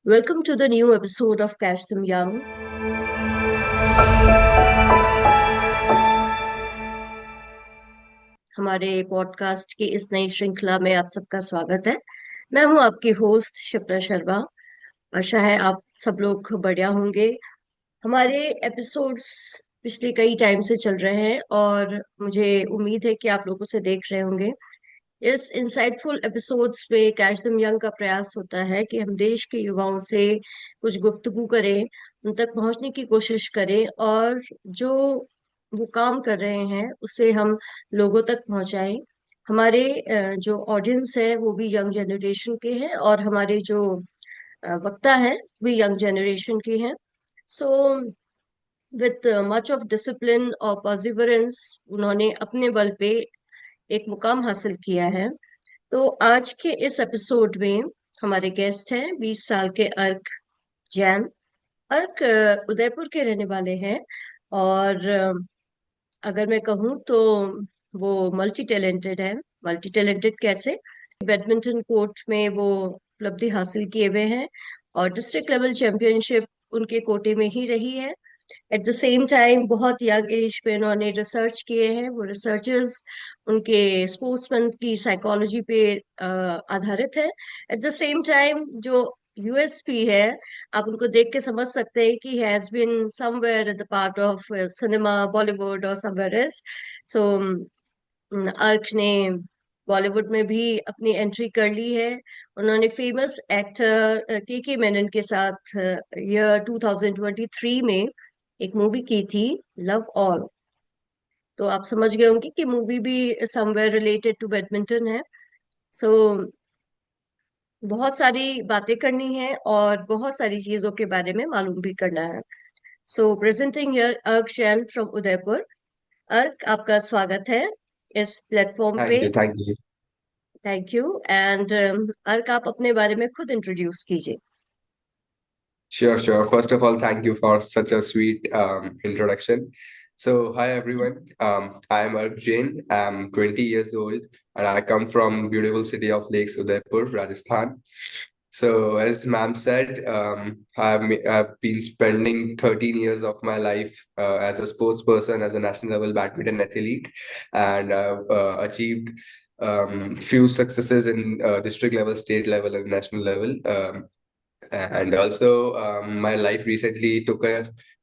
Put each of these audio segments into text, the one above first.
Welcome to the new episode of Catch Them Young. हमारे podcast की इस नई श्रृंखला में आप सबका स्वागत है। मैं हूं आपकी होस्ट शिप्रा शर्मा। आशा है आप सब लोग बढ़िया होंगे। हमारे एपिसोड्स पिछले कई टाइम से चल रहे हैं और मुझे उम्मीद है कि आप लोग उसे देख रहे होंगे। इस इंसाइटफुल एपिसोड्स में कैच दम यंग का प्रयास होता है कि हम देश के युवाओं से कुछ गुफ्तगू करें, उन तक पहुंचने की कोशिश करें और जो वो काम कर रहे हैं उसे हम लोगों तक पहुंचाएं। हमारे जो ऑडियंस है वो भी यंग जनरेशन के हैं और हमारे जो वक्ता हैं भी यंग जनरेशन के हैं। So with much of discipline और परसिवरेंस उन्होंने अपने बल पे एक मुकाम हासिल किया है। तो आज के इस एपिसोड में हमारे गेस्ट हैं 20 साल के अर्क जैन। अर्क उदयपुर के रहने वाले हैं और अगर मैं कहूँ तो वो मल्टी टैलेंटेड है। मल्टी टैलेंटेड कैसे? बैडमिंटन कोर्ट में वो उपलब्धि हासिल किए हुए हैं और डिस्ट्रिक्ट लेवल चैंपियनशिप उनके कोटे में ही रही है। एट द सेम टाइम बहुत यंग एज पे उन्होंने रिसर्च किए हैं। वो रिसर्चर्स उनके स्पोर्ट्समैन की साइकोलॉजी पे आधारित है। एट द सेम टाइम जो यूएसपी है, आप उनको देख के समझ सकते हैं कि has been somewhere in the part of cinema Bollywood और समवेयर एल्स। सो अर्क ने बॉलीवुड में भी अपनी एंट्री कर ली है। उन्होंने फेमस एक्टर के मेनन के साथ ईयर 2023 में एक मूवी की थी, लव ऑल। तो आप समझ गए होंगे कि मूवी भी समवेयर रिलेटेड टू बैडमिंटन है। सो बहुत सारी बातें करनी है और बहुत सारी चीजों के बारे में मालूम भी करना है। सो प्रेजेंटिंग हियर अर्क शैन फ्रॉम उदयपुर। अर्क, आपका स्वागत है इस प्लेटफॉर्म पे। Thank you. Thank you. And अर्क, आप अपने बारे में खुद इंट्रोड्यूस कीजिए। Sure, sure. First of all, thank you for such a sweet introduction. So, hi everyone. I'm Arp Jain. I'm 20 years old, and I come from beautiful city of Lakes Udaipur, Rajasthan. So, as ma'am said, I've been spending 13 years of my life as a sports person, as a national level badminton athlete, and I've achieved few successes in district level, state level, and national level. And also, my life recently took a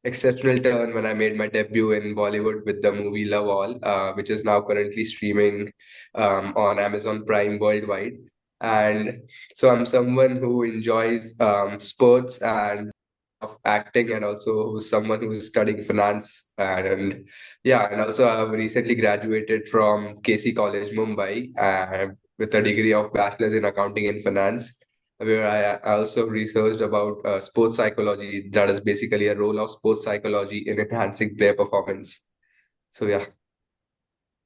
exceptional turn when I made my debut in Bollywood with the movie Love All, which is now currently streaming on Amazon Prime worldwide. And so I'm someone who enjoys sports and of acting, and also who's someone who's studying finance. And yeah, and also I've recently graduated from KC College, Mumbai, with a degree of bachelor's in accounting and finance, where I also researched about sports psychology. That is basically a role of sports psychology in enhancing player performance. So yeah.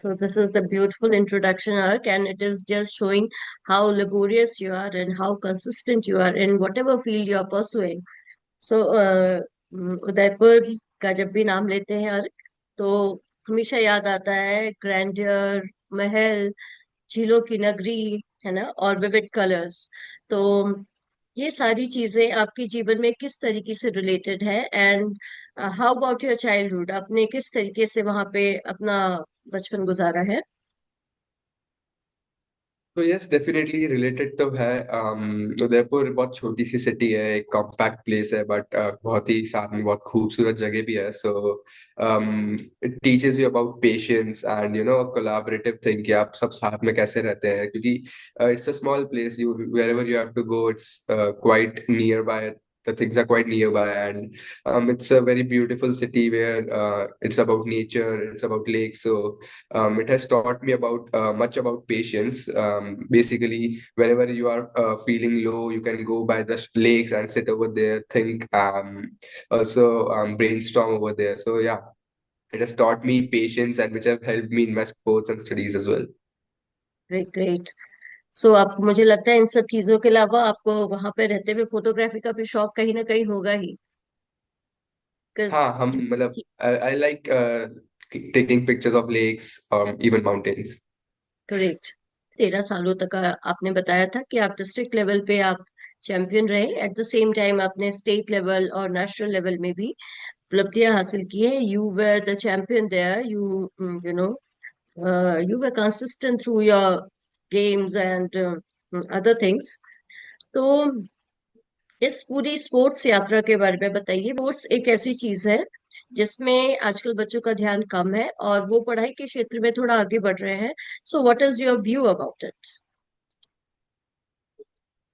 So this is the beautiful introduction, Ark, and it is just showing how laborious you are and how consistent you are in whatever field you are pursuing. सो उदयपुर का जब भी नाम लेते हैं अर्क, तो हमेशा याद आता है ग्रैंडियर, महल, झीलों की नगरी, है ना, और विविड कलर्स। तो ये सारी चीजें आपके जीवन में किस तरीके से रिलेटेड है? And how about your childhood? आपने किस तरीके से वहां पे अपना बचपन गुजारा है? तो यस, डेफिनेटली रिलेटेड तो है। उदयपुर बहुत छोटी सी सिटी है, एक कॉम्पैक्ट प्लेस है, बट बहुत ही साथ में बहुत खूबसूरत जगह भी है। So it teaches you about patience and collaborative thing, कि आप सब साथ में कैसे रहते हैं, क्योंकि it's a small place, you wherever you have to go, it's quite nearby, the things are quite nearby. And it's a very beautiful city where it's about nature, it's about lakes. So it has taught me about much about patience. Basically, whenever you are feeling low, you can go by the lakes and sit over there, think, also brainstorm over there. So yeah, it has taught me patience, and which have helped me in my sports and studies as well. Great great. So आप, मुझे लगता है इन सब चीजों के अलावा आपको वहां पे रहते हुए फोटोग्राफी का भी शौक कहीं ना कहीं होगा ही। हाँ, हम मतलब I like taking pictures of lakes or even mountains. Correct. 13 सालों तक आपने बताया था कि आप डिस्ट्रिक्ट लेवल पे आप चैंपियन रहे। एट द सेम टाइम आपने स्टेट लेवल और नेशनल लेवल में भी उपलब्धियां हासिल की है। You were the champion there, you know you were consistent through your games and other things. तो इस पूरी स्पोर्ट्स यात्रा के बारे में बताइए। स्पोर्ट्स एक ऐसी चीज है जिसमें आजकल बच्चों का ध्यान कम है और वो पढ़ाई के क्षेत्र में थोड़ा आगे बढ़ रहे हैं। So what is your view about it?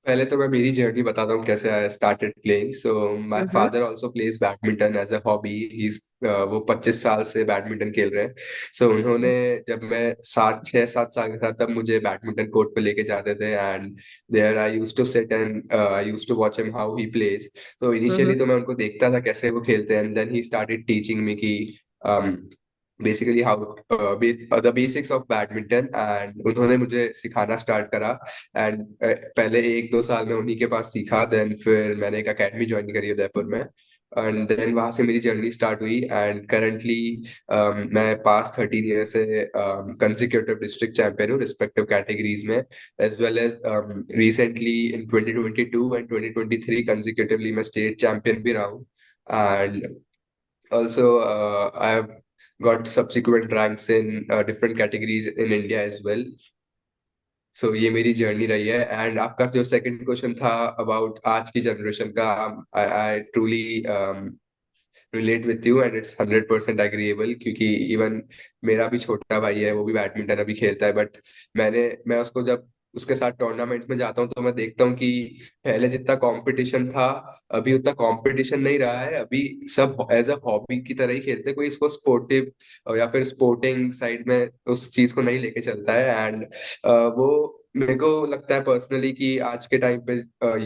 पहले तो मैं मेरी जर्नी बताता हूँ कैसे I started playing. So my hmm. Father also plays badminton as a hobby. He वो 25 साल से बैडमिंटन खेल रहे हैं। सो उन्होंने, जब मैं 6-7 साल का था, तब मुझे बैडमिंटन कोर्ट पे लेके जाते थे, and there I used to sit and I used to watch him how he plays. तो इनिशियली हम्म। तो मैं उनको देखता था कैसे वो खेलते हैं, and then he started teaching me कि basically how the basics of badminton, and उन्होंने मुझे सिखाना स्टार्ट करा। एंड पहले 1-2 साल में उन्हीं के पास सीखा, देन फिर मैंने एक एकेडमी ज्वाइन करी उदयपुर में, एंड देन वहां से मेरी जर्नी स्टार्ट हुई। एंड करंटली मैं पास 13 ईयर से कंसेक्यूटिव डिस्ट्रिक्ट चैंपियन हूँ रिस्पेक्टिव कैटेगरीज में, as well as recently in 2022 and 2023 consecutively मैं स्टेट चैंपियन भी रहा हूँ। And also I have got subsequent ranks in different categories in India as well. सो ये मेरी जर्नी रही है। एंड आपका जो सेकंड क्वेश्चन था अबाउट आज की जनरेशन का, I truly relate with you, and it's 100% agreeable, क्योंकि इवन मेरा भी छोटा भाई है, वो भी बैडमिंटन अभी खेलता है। बट मैं उसको जब उसके साथ टूर्नामेंट्स में जाता हूँ तो मैं देखता हूँ कि पहले जितना कंपटीशन था, अभी उतना कंपटीशन नहीं रहा है। अभी सब एज अ हॉबी की तरह ही खेलते हैं, कोई इसको स्पोर्टिव या फिर स्पोर्टिंग साइड में उस चीज को नहीं लेके चलता है। एंड वो मेरे को लगता है पर्सनली कि आज के टाइम पे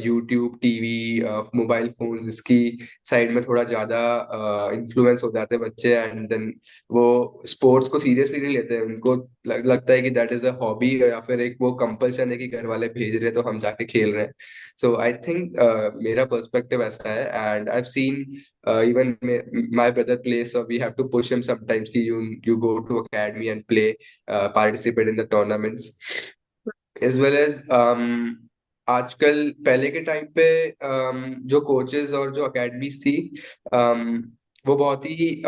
यूट्यूब, टीवी, मोबाइल फोन्स, इसकी साइड में थोड़ा ज्यादा इन्फ्लुएंस हो जाते हैं बच्चे, एंड देन वो स्पोर्ट्स को सीरियसली नहीं लेते हैं। उनको लगता है कि दैट इज अ हॉबी, या फिर एक वो कंपल्शन है कि घर वाले भेज रहे हैं तो हम जाके खेल रहे हैं। सो आई थिंक मेरा पर्सपेक्टिव ऐसा है, and I have seen even my brother play, so we have to push him sometimes कि you go to academy and play, participate in the tournaments as well as. आजकल पहले के time पे जो coaches और जो अकेडमीज थी, um, वो बहुत ही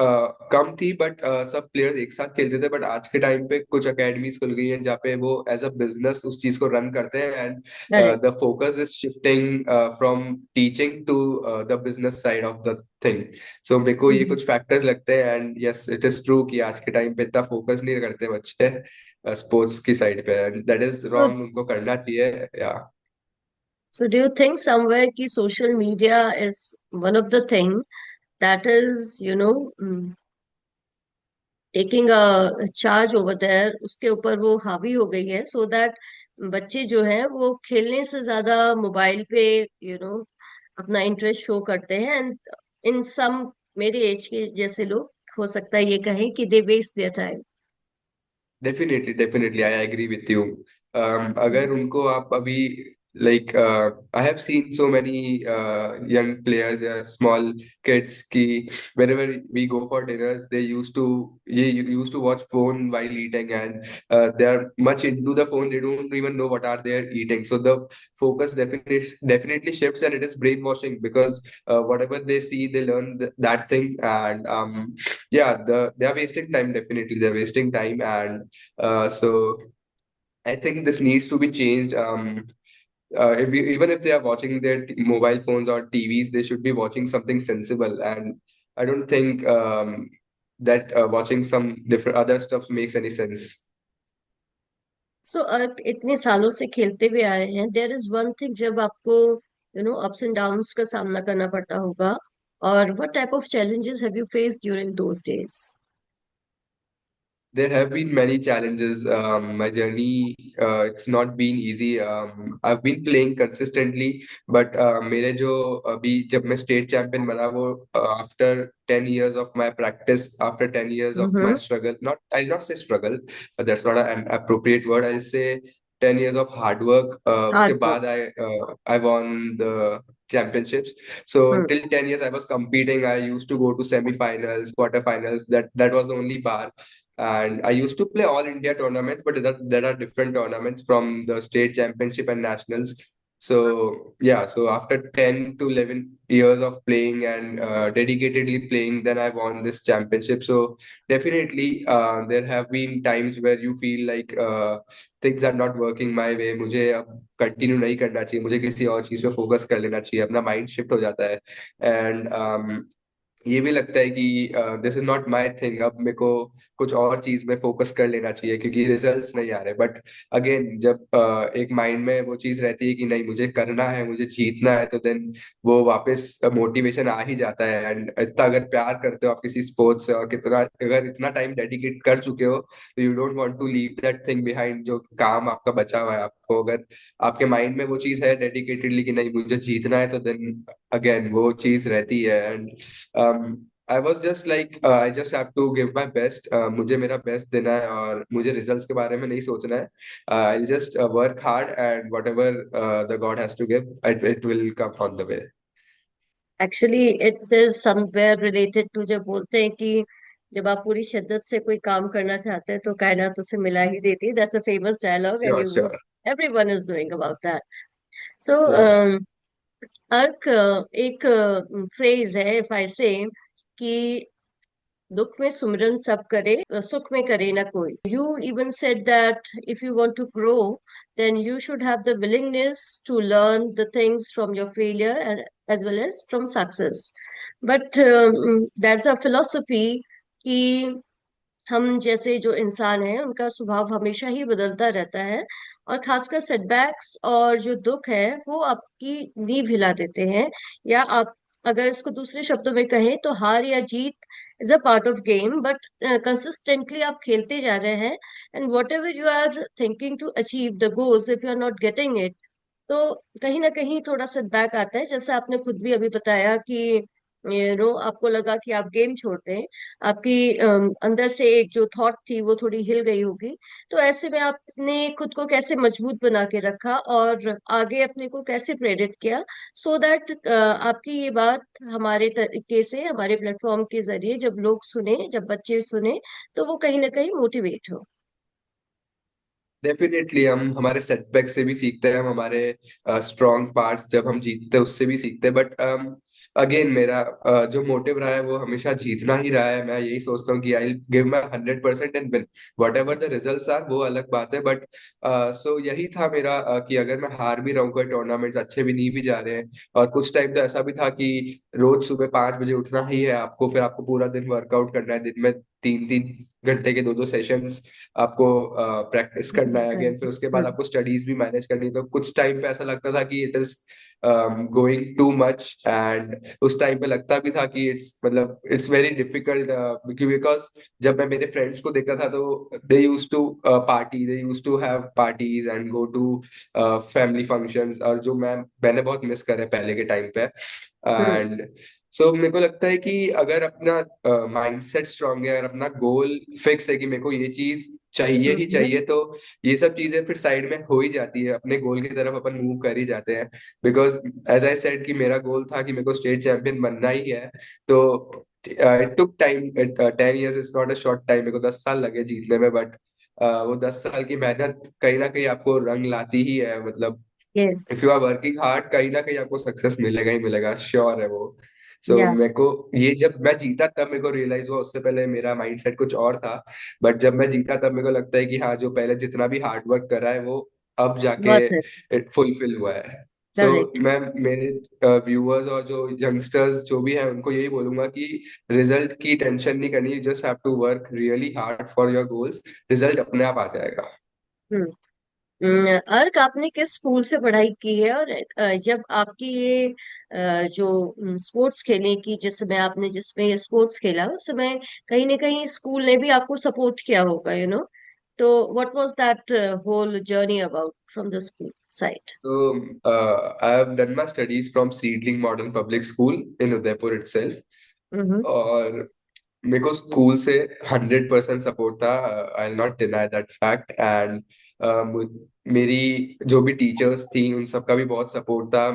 कम थी, बट सब प्लेयर्स एक साथ खेलते थे। बट आज के टाइम पे कुछ अकेडमीज खुल गई हैं जहाँ पे वो एज अ बिजनेस उस चीज को रन करते हैं, and correct. The focus is shifting from teaching to the business side of the thing. So मेरे को ये कुछ फैक्टर्स लगते हैं, and yes it is true कि आज के टाइम पे इतना फोकस नहीं करते बच्चे स्पोर्ट्स की साइड पे, दैट इज सो रॉन्ग, उनको करना चाहिए या। So do you think somewhere कि social media is one of the thing that is, taking a charge over there, उसके ऊपर वो हावी हो गई है, सो दैट बच्चे जो हैं वो खेलने से ज्यादा मोबाइल पे अपना इंटरेस्ट शो करते हैं। एंड इन सम, मेरे एज के जैसे लोग, हो सकता है ये कहें कि they waste their time. Definitely definitely I agree with you. अगर उनको आप अभी like I have seen so many young players या स्मॉल किड्स की whenever we go for dinners they used to watch phone while eating, and they are much into the phone, they don't even know what are they eating. So the focus definitely shifts, and it is brainwashing because whatever they see they learn that thing. And yeah, they are wasting time, definitely they're wasting time. And so I think this needs to be changed. Even if they are watching their mobile phones or TVs, they should be watching something sensible. And I don't think that watching some different other stuff makes any sense. सो आप इतने सालों से खेलते हुए आए हैं, there is one thing जब आपको अप्स एंड डाउन्स का सामना करना पड़ता होगा, और what type of challenges have you faced during those days? There have been many challenges. My journey, it's not been easy. I've been playing consistently, but मेरे जो अभी जब मैं स्टेट चैंपियन बना वो after 10 years of my practice, after 10 years of my hmm. struggle, not I'll not say struggle, that's not an appropriate word. I'll say 10 years of hard work. उसके hard work. बाद I won the championships. So hmm. till 10 years I was competing. I used to go to semi-finals, quarter-finals. That was the only bar. And I used to play all India tournaments, but there are different tournaments from the state championship and nationals. So yeah, so after 10 to 11 years of playing and dedicatedly playing, then I won this championship. So definitely there have been times where you feel like things are not working my way, मुझे अब continue नहीं करना चाहिए, मुझे किसी और चीज पे फोकस कर लेना चाहिए, अपना माइंड शिफ्ट हो जाता है। एंड ये भी लगता है कि this is not my thing, अब मेरे को कुछ और चीज में फोकस कर लेना चाहिए क्योंकि रिजल्ट्स नहीं आ रहे। बट अगेन जब एक माइंड में वो चीज रहती है कि नहीं मुझे करना है, मुझे जीतना है, तो देन वो वापस मोटिवेशन आ ही जाता है। एंड इतना अगर प्यार करते हो आप किसी स्पोर्ट्स से और कितना अगर इतना टाइम डेडिकेट कर चुके हो, तो you don't want to leave that thing behind, जो काम आपका बचा हुआ है। आपको अगर आपके माइंड में वो चीज है डेडिकेटेडली कि नहीं मुझे जीतना है, तो देन अगेन वो चीज रहती है। And I was just like I just have to give my best, मुझे मेरा बेस्ट देना है और मुझे रिजल्ट्स के बारे में नहीं सोचना है। I just work hard and whatever the god has to give, it will come on the way. Actually it is somewhere related to, जब बोलते हैं कि जब आप पूरी शिद्दत से कोई काम करना चाहते हैं तो कायनात उसे मिला ही देती है। That's a famous dialogue and sure you sure. Everyone is doing about that. So yeah अर्क, एक फ्रेज है, इफ आई से कि दुख में सुमिरन सब करे, सुख में करे ना कोई। You even said that if you want to grow then you should have the willingness to learn the things from your failure and as well as from success. But that's a philosophy कि हम जैसे जो इंसान हैं उनका स्वभाव हमेशा ही बदलता रहता है, और खासकर सेटबैक्स और जो दुख है वो आपकी नींव हिला देते हैं। या आप अगर इसको दूसरे शब्दों में कहें तो हार या जीत is a part of game, but consistently आप खेलते जा रहे हैं and whatever you are thinking to achieve the goals, if you are not getting it, तो कहीं ना कहीं थोड़ा सेटबैक आता है। जैसे आपने खुद भी अभी बताया कि आपको लगा कि आप गेम छोड़ दें, आपकी अंदर से एक जो थॉट थी वो थोड़ी हिल गई होगी। तो ऐसे में आपने खुद को कैसे मजबूत बना के रखा और आगे अपने को कैसे प्रेरित किया, सो दैट आपकी ये बात हमारे तरीके से, हमारे प्लेटफॉर्म के जरिए जब लोग सुने, जब बच्चे सुने, तो वो कहीं ना कहीं मोटिवेट हो। डेफिनेटली हम हमारे सेटबैक से भी सीखते हैं, हम हमारे स्ट्रॉन्ग पार्ट्स जब हम जीतते हैं उससे भी सीखते हैं। बट अगेन मेरा जो मोटिव रहा है वो हमेशा जीतना ही रहा है। मैं यही सोचता हूँ कि I give my 100% and win, whatever the results are, वो अलग बात है। बट सो यही था मेरा कि अगर मैं हार भी रहा हूँ, कोई टूर्नामेंट्स अच्छे भी नहीं भी जा रहे हैं, और कुछ टाइम तो ऐसा भी था कि रोज सुबह 5 बजे उठना ही है आपको, फिर आपको पूरा दिन वर्कआउट करना है, दिन में 3-3 घंटे के 2-2 सेशंस आपको प्रैक्टिस करना है अगेन, फिर उसके बाद हम्म। आपको स्टडीज भी मैनेज करनी है। तो कुछ टाइम पे ऐसा लगता था कि it is going too much, and उस टाइम पे लगता भी था कि इट्स मतलब इट्स वेरी डिफिकल्ट, बिकॉज जब मैं मेरे फ्रेंड्स को देखता था तो they use to party, they use to have parties and go to family functions, और जो मैंने बहुत मिस करे पहले के टाइम पे। हम्म। एंड सो मेरे को लगता है कि अगर अपना माइंडसेट स्ट्रांग है और अपना गोल फिक्स है कि मेरे को ये चीज चाहिए ही हम्म। चाहिए, तो ये सब चीजें फिर साइड में हो ही जाती है, अपने गोल की तरफ अपन मूव कर ही जाते हैं। बिकॉज एज आई सेड कि मेरा गोल था कि मेरे को स्टेट चैंपियन बनना ही है। तो it took time, 10 years is not a short time, मेरे को 10 साल लगे जीतने में। बट वो 10 साल की मेहनत कहीं ना कहीं आपको रंग लाती ही है। मतलब yes. If you are working hard, कहीं ना कहीं आपको सक्सेस मिलेगा ही मिलेगा, श्योर है वो। सो या मेरे को ये जब मैं जीता तब मेरे को रियलाइज हुआ, उससे पहले मेरा माइंडसेट कुछ और था। बट जब मैं जीता तब मेरे को लगता है कि हाँ, जो पहले जितना भी हार्ड वर्क करा है वो अब जाके वर्थ इट। फुलफिल हुआ है। So correct. मैं मेरे व्यूअर्स और जो यंगस्टर्स जो भी हैं उनको यही बोलूंगा कि रिजल्ट की टेंशन नहीं करनी, just have to work really hard for your goals, result अपने आप आ जाएगा। हम्म। अर्क, आपने किस स्कूल से पढ़ाई की है? और जब आपकी ये जो स्पोर्ट्स खेलने की, जिसमें ये स्पोर्ट्स खेला, उस समय कहीं ना कहीं स्कूल ने भी आपको सपोर्ट किया होगा, तो what was that whole journey about from the school side? So, I have done my studies from Seedling Modern Public School in Udaipur itself. हम्म। और मेरे को स्कूल से 100% सपोर्ट था, I will not deny that fact. And मेरी जो भी teachers थी उन सबका भी बहुत सपोर्ट था।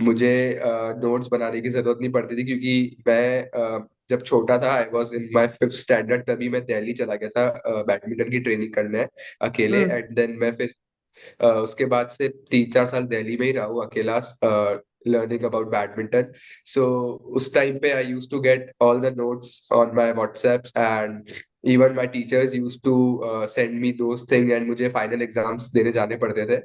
मुझे नोट्स बनाने की जरूरत नहीं पड़ती थी, क्योंकि मैं जब छोटा था, I was in my 5th standard, तभी मैं दिल्ली चला गया था बैडमिंटन की ट्रेनिंग करने अकेले। हम्म। एंड देन मैं फिर उसके बाद से 3-4 साल दिल्ली में ही रहा हूँ अकेला, लर्निंग अबाउट बैडमिंटन. सो उस टाइम पे I use to get all the notes on my WhatsApp, and even my teachers use to send me those thing, and मुझे फाइनल एग्जाम्स देने जाने पड़ते थे.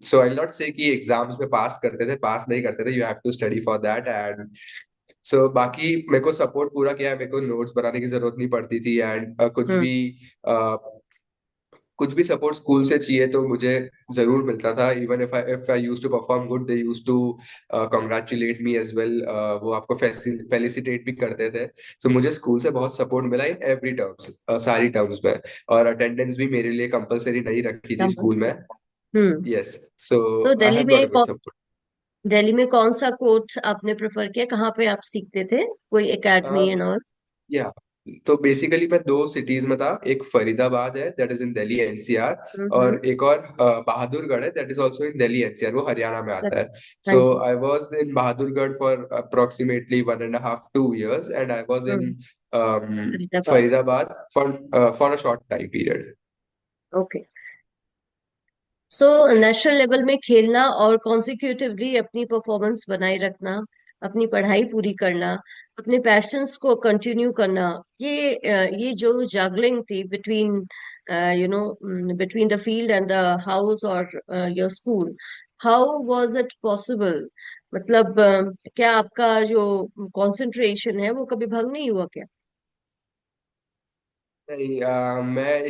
सो आई नॉट से कि एग्जाम्स में पास करते थे, पास नहीं करते थे, you have to study for that. And so बाकी मेरे को सपोर्ट पूरा किया है, मेरे को नोट्स बनाने की जरूरत नहीं पड़ती थी. एंड हम्म. कुछ भी सपोर्ट स्कूल से चाहिए तो मुझे जरूर मिलता था. Even if I used to perform good, they used to congratulate me as well. वो आपको फेलिसिटेट भी करते थे. सो मुझे स्कूल से बहुत सपोर्ट मिला इन एवरी टर्म्स, सारी टर्म्स में. और अटेंडेंस भी मेरे लिए कंपलसरी नहीं रखी थी स्कूल में. कंपल्सरी. हम्म. यस. सो तो I have got a good support. Delhi में कौन सा कोच आपने प्रेफर किया, कहाँ पे आप सीखते थे, कोई एकेडमी एंड ऑल? या तो बेसिकली मैं दो सिटीज में था. एक फरीदाबाद है, that is in Delhi NCR. Hmm. और एक और बहादुरगढ़ है, that is also in Delhi NCR, वो हरियाणा में आता है. हाँ सो जी. I was in Bahadurgarh for approximately 1.5-2 years, and I was in hmm. Faridabad. Faridabad for a short time period. Okay. So national level में खेलना और कॉन्जिक्यूटिवली अपनी परफॉर्मेंस बनाए रखना, अपनी पढ़ाई पूरी करना, अपने पैशंस को कंटिन्यू करना, ये जो जगलिंग थी between between the field and the house और your school, how was it possible? मतलब क्या आपका जो कंसंट्रेशन है वो कभी भंग नहीं हुआ क्या? नहीं, मैं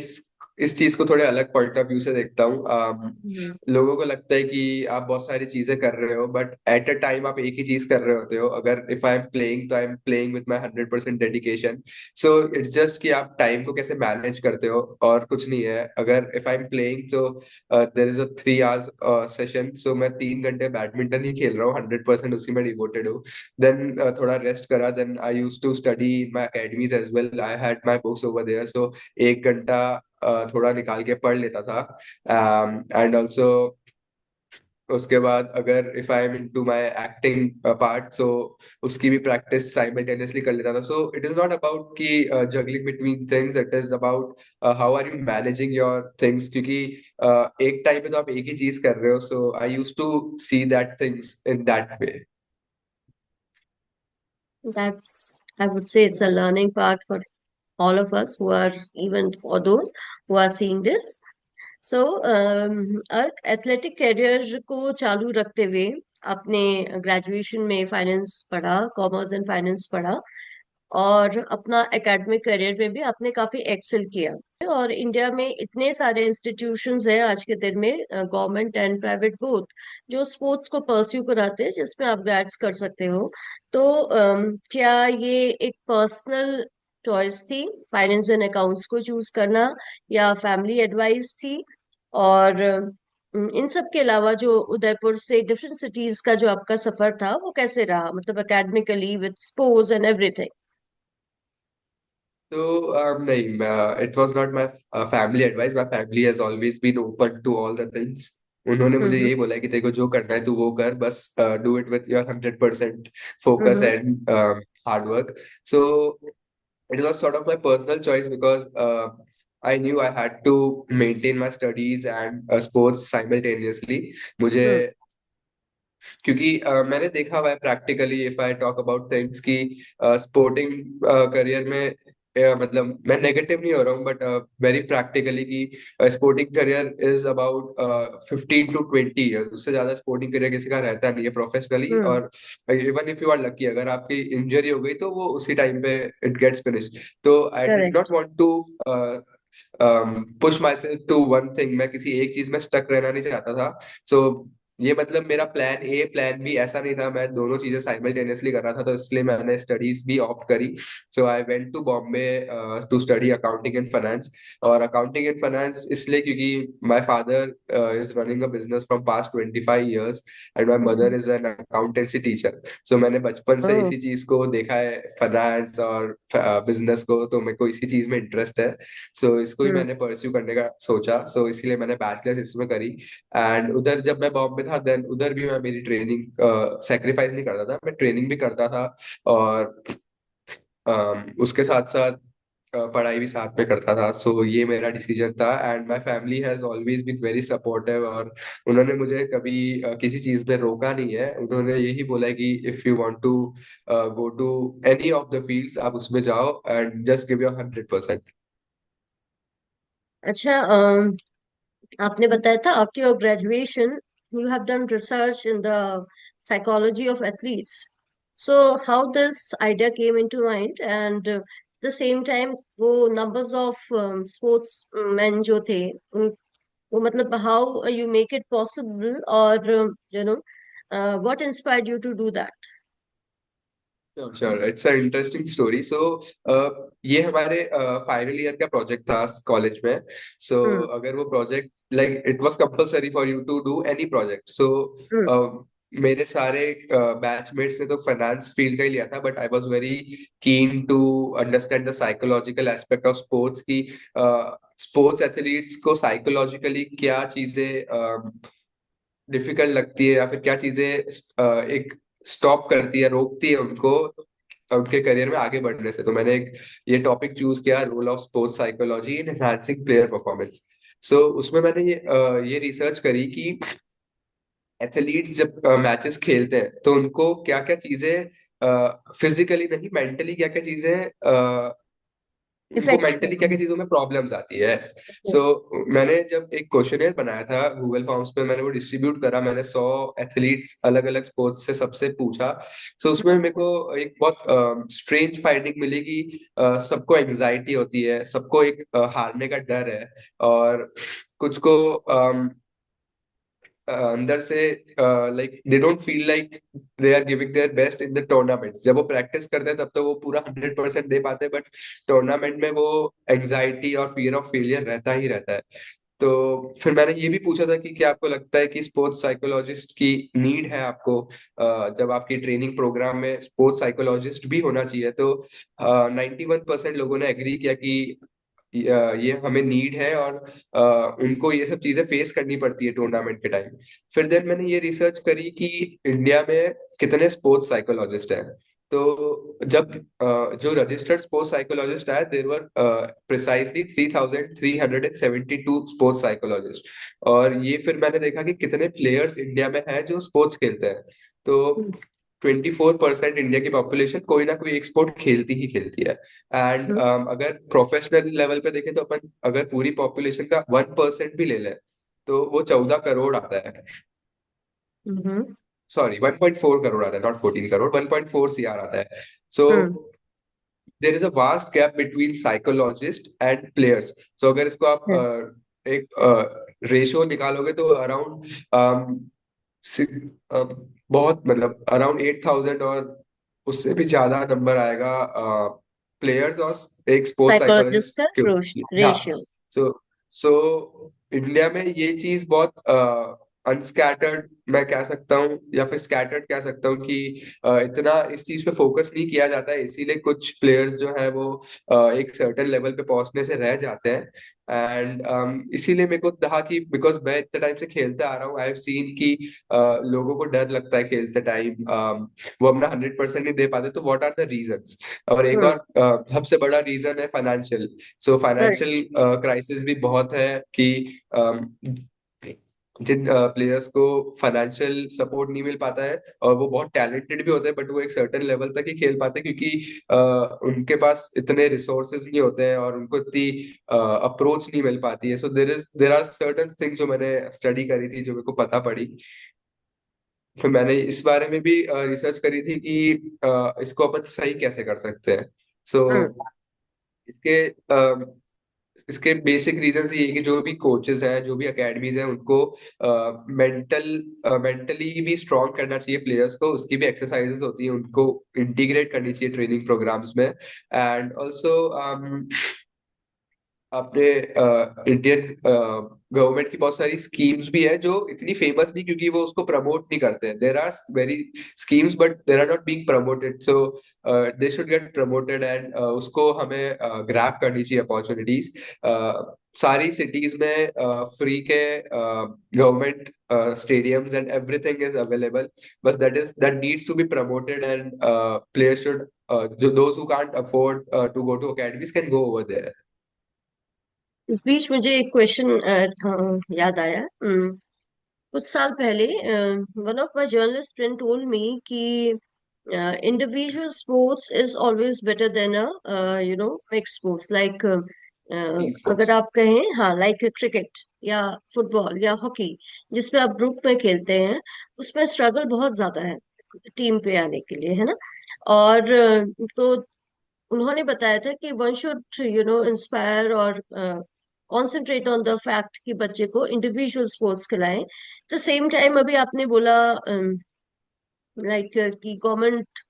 इस चीज को थोड़े अलग पॉइंट ऑफ व्यू से देखता हूँ. हम्म. लोगों को लगता है कि आप बहुत सारी चीजें कर रहे हो, बट एट अ टाइम आप एक ही चीज कर रहे होते हो. अगर इफ आई एम प्लेइंग तो आई am playing with my 100% dedication. So it's just कि आप टाइम को कैसे मैनेज करते हो, और कुछ नहीं है. अगर इफ आई एम प्लेइंग तो there is a 3 hours session, so मैं 3 घंटे बैडमिंटन ही खेल रहा हूँ, 100% उसी में डिवोटेड हूँ. देन थोड़ा रेस्ट करा, then I use to study in my academies as well. I had my books over there, so 1 घंटा थोड़ा निकाल के पढ़ लेता था. एंड ऑल्सो उसके बाद अगर if I am into my acting part, so उसकी भी प्रैक्टिस साइमल्टेनियसली कर लेता था. So it is not about कि juggling between things, it is about how are you managing your things. क्योंकि एक टाइम पे तो आप एक ही चीज कर रहे हो. So I use to see that things in that way. That's, I would say, it's a learning part for all of us who are, even for those who are seeing this. So athletic career को चालू रखते हुए आपने graduation में finance पढ़ा, commerce and finance पढ़ा, और अपना एकेडमिक करियर में भी आपने काफी एक्सेल किया. और इंडिया में इतने सारे इंस्टीट्यूशंस हैं आज के दिन में, गवर्नमेंट एंड प्राइवेट बोथ, जो स्पोर्ट्स को परस्यू कराते हैं, जिसमें आप ग्रेड्स कर सकते हो. तो क्या ये एक पर्सनल चॉइस थी फाइनेंस एंड अकाउंट्स को चूज करना, या फैमिली एडवाइस थी? और इन सब के अलावा जो उदयपुर से डिफरेंट सिटीज का जो आपका सफर था वो कैसे रहा, मतलब academically with sports and everything? तो नहीं, it was not my family advice. My family has always been open to all the things. उन्होंने मुझे हम्म. यही बोला है कि तेरे को जो करना है तू वो कर, बस do it with your 100% focus hmm. And hard work. So it was sort of my personal choice because I knew I had to maintain my studies and sports simultaneously. मुझे हम्म. क्योंकि मैंने देखा हुआ है practically, if I talk about things की sporting career में, मतलब मैं नेगेटिव नहीं हो रहा हूँ, बट वेरी प्रैक्टिकली कि sporting career is about 15-20 years. उससे ज्यादा स्पोर्टिंग करियर किसी का रहता नहीं है प्रोफेशनली. हम्म. और even if you are lucky, अगर आपकी इंजरी हो गई तो वो उसी टाइम पे इट गेट्स फिनिश्ड. तो I did not correct. Want to push myself to one thing. मैं किसी एक चीज में स्टक रहना नहीं चाहता था. सो ये मतलब मेरा प्लान ए प्लान बी ऐसा नहीं था, मैं दोनों चीजें साइमल्टेनियसली कर रहा था. तो इसलिए मैंने स्टडीज भी ऑप्ट करी. So I went to Bombay to study accounting and finance. और अकाउंटिंग एंड फाइनेंस इसलिए क्योंकि my father is running a business from past 25 years, and my mother hmm. Is an accountancy teacher. So मैंने बचपन से ओह. इसी चीज को देखा है, फाइनेंस और बिजनेस को. तो मेरे को इसी चीज में इंटरेस्ट है. सो इसको ही हम्म. मैंने परस्यू करने का सोचा. सो इसीलिए मैंने बैचलर्स इसमें करी. एंड उधर जब मैं बॉम्बे था, देन उधर भी मैं मेरी ट्रेनिंग सेक्रीफाइस नहीं करता था, मैं ट्रेनिंग भी करता था. और उसके साथ साथ पढ़ाई भी साथ में करता था। सो ये मेरा डिसीजन था and my family has always been very supportive. और उन्होंने मुझे कभी किसी चीज में रोका नहीं है। उन्होंने यही बोला है कि if you want to go to any of the fields, आप उसमें जाओ एंड जस्ट गिव योर 100%। अच्छा, आपने बताया था after your graduation you have done research in the psychology of athletes. So how this idea came into mind, and the same time वो numbers of sports man जो थे, वो मतलब how you make it possible, और you know what inspired you to do that? Sure sure, it's a interesting story. So ये हमारे final year का project था कॉलेज में। So hmm. अगर वो project, like it was compulsory for you to do any project. So hmm. मेरे सारे batchmates ने तो फाइनेंस फील्ड का ही लिया था, but I was very keen to understand the psychological aspect of sports की स्पोर्ट्स एथलीट्स को साइकोलॉजिकली क्या चीजें डिफिकल्ट लगती है, या फिर क्या चीजें एक स्टॉप करती है, रोकती है उनको उनके करियर में आगे बढ़ने से। तो मैंने एक ये टॉपिक चूज किया, role of sports psychology in enhancing player performance. So उसमें मैंने ये रिसर्च करी कि एथलीट्स जब मैचेस खेलते हैं तो उनको क्या क्या चीजें, फिजिकली नहीं मेंटली क्या क्या चीजें, उनको इफेक्ट मेंटली क्या करती क्या है. चीजों में प्रॉब्लम्स आती है। सो मैंने जब एक क्वेश्चनेयर बनाया था गूगल फॉर्म्स पे, मैंने वो डिस्ट्रीब्यूट करा। मैंने 100 एथलीट्स अलग अलग स्पोर्ट्स से सबसे पूछा। सो उसमें मेरे को एक बहुत स्ट्रेंज फाइंडिंग मिली कि सबको एंजाइटी होती है, सबको एक हारने का डर है, और कुछ को अंदर से like they don't feel like they are giving their best in the tournament. जब वो प्रैक्टिस करते हैं तब तो वो पूरा 100% दे पाते हैं, बट टूर्नामेंट में वो एंजाइटी और फियर ऑफ फेलियर रहता ही रहता है। तो फिर मैंने ये भी पूछा था कि क्या आपको लगता है कि स्पोर्ट्स साइकोलॉजिस्ट की नीड है आपको, जब आपकी ट्रेनिंग प्रोग्राम में स्पोर्ट्स साइकोलॉजिस्ट भी होना चाहिए। तो 91% लोगों ने एग्री किया कि ये हमें नीड है, और उनको ये सब चीजें फेस करनी पड़ती है टूर्नामेंट के टाइम। फिर देन मैंने ये रिसर्च करी कि इंडिया में कितने स्पोर्ट्स साइकोलॉजिस्ट हैं। तो जब जो रजिस्टर्ड स्पोर्ट्स साइकोलॉजिस्ट आए, देर वर प्रिसाइसली 3,372 स्पोर्ट्स साइकोलॉजिस्ट। और ये फिर मैंने देखा कि कितने प्लेयर्स इंडिया में हैं जो स्पोर्ट्स खेलते हैं। तो 24% इंडिया की पॉपुलेशन कोई ना कोई एक स्पोर्ट खेलती ही खेलती है। एंड अगर प्रोफेशनल लेवल पे देखें तो अपन अगर पूरी पॉपुलेशन का 1% भी ले लें तो वो 14 करोड़ आता है। हम्म. सॉरी, 1.4 करोड़ आता है, नॉट 14 करोड़, 1.4 CR आता है। So hmm. There is a vast gap between psychologist and players. So अगर इसको आप एक रेशियो निकालोगे तो अराउंड बहुत मतलब अराउंड 8,000 और उससे भी ज्यादा नंबर आएगा प्लेयर्स और एक स्पोर्ट्स साइकोलॉजिस्ट साइकोलॉजिस्ट का के। हाँ। रेशियो. सो सो इंडिया में ये चीज बहुत अनस्कैटर्ड मैं कह सकता हूँ, या फिर स्कैटर्ड कह सकता हूँ कि इतना इस चीज पे फोकस नहीं किया जाता है। इसीलिए कुछ प्लेयर्स जो है वो एक सर्टेन लेवल पे पहुंचने से रह जाते हैं। एंड इसीलिए मेरे को कहा कि बिकॉज मैं इतने टाइम से खेलते आ रहा हूँ, आई हैव सीन कि लोगों को डर लगता है खेलते टाइम, वो अपना 100% नहीं दे पाते। तो व्हाट आर द रीजंस? और एक हम्म. और सबसे बड़ा रीजन है फाइनेंशियल। सो राइट. फाइनेंशियल क्राइसिस भी बहुत है कि जिन प्लेयर्स को फाइनेंशियल सपोर्ट नहीं मिल पाता है, और वो बहुत टैलेंटेड भी होते हैं, बट वो एक सर्टेन लेवल तक ही खेल पाते हैं, क्योंकि उनके पास इतने रिसोर्सेज नहीं होते हैं और उनको इतनी अप्रोच नहीं मिल पाती है। सो देर आर सर्टेन थिंग्स जो मैंने स्टडी करी थी, जो मेरे को पता पड़ी। फिर मैंने इस बारे में भी रिसर्च करी थी कि इसको अपन सही कैसे कर सकते हैं। सो हम्म. इसके इसके बेसिक रीजंस ये है कि जो भी कोचेस हैं, जो भी एकेडमीज हैं, उनको मेंटली भी स्ट्रॉन्ग करना चाहिए प्लेयर्स को। उसकी भी एक्सरसाइजेस होती हैं, उनको इंटीग्रेट करनी चाहिए ट्रेनिंग प्रोग्राम्स में। एंड ऑल्सो अपने इंडियन गवर्नमेंट की बहुत सारी स्कीम्स भी है जो इतनी फेमस नहीं, क्योंकि वो उसको प्रमोट नहीं करते। There are very schemes but there are not being promoted, so they should get promoted and उसको हमें ग्रैब करनी चाहिए अपॉर्चुनिटीज। सारी सिटीज में फ्री के government stadiums and everything is available. बस that needs to be promoted and players should, जो those who can't afford to go to academies can go over there. इस बीच मुझे एक क्वेश्चन याद आया। कुछ साल पहले one of my journalist friend told me कि individual sports is always better than a mix sports, like Team अगर sports. आप कहें, हाँ, लाइक क्रिकेट या फुटबॉल या हॉकी, जिसमें आप ग्रुप में खेलते हैं, उसमें स्ट्रगल बहुत ज्यादा है टीम पे आने के लिए, है ना। और तो उन्होंने बताया था कि वन शुड इंस्पायर और कॉन्सेंट्रेट ऑन द फैक्ट कि बच्चे को इंडिविजुअल स्पोर्ट्स खिलाएं। द सेम टाइम अभी आपने बोला लाइक कि गवर्नमेंट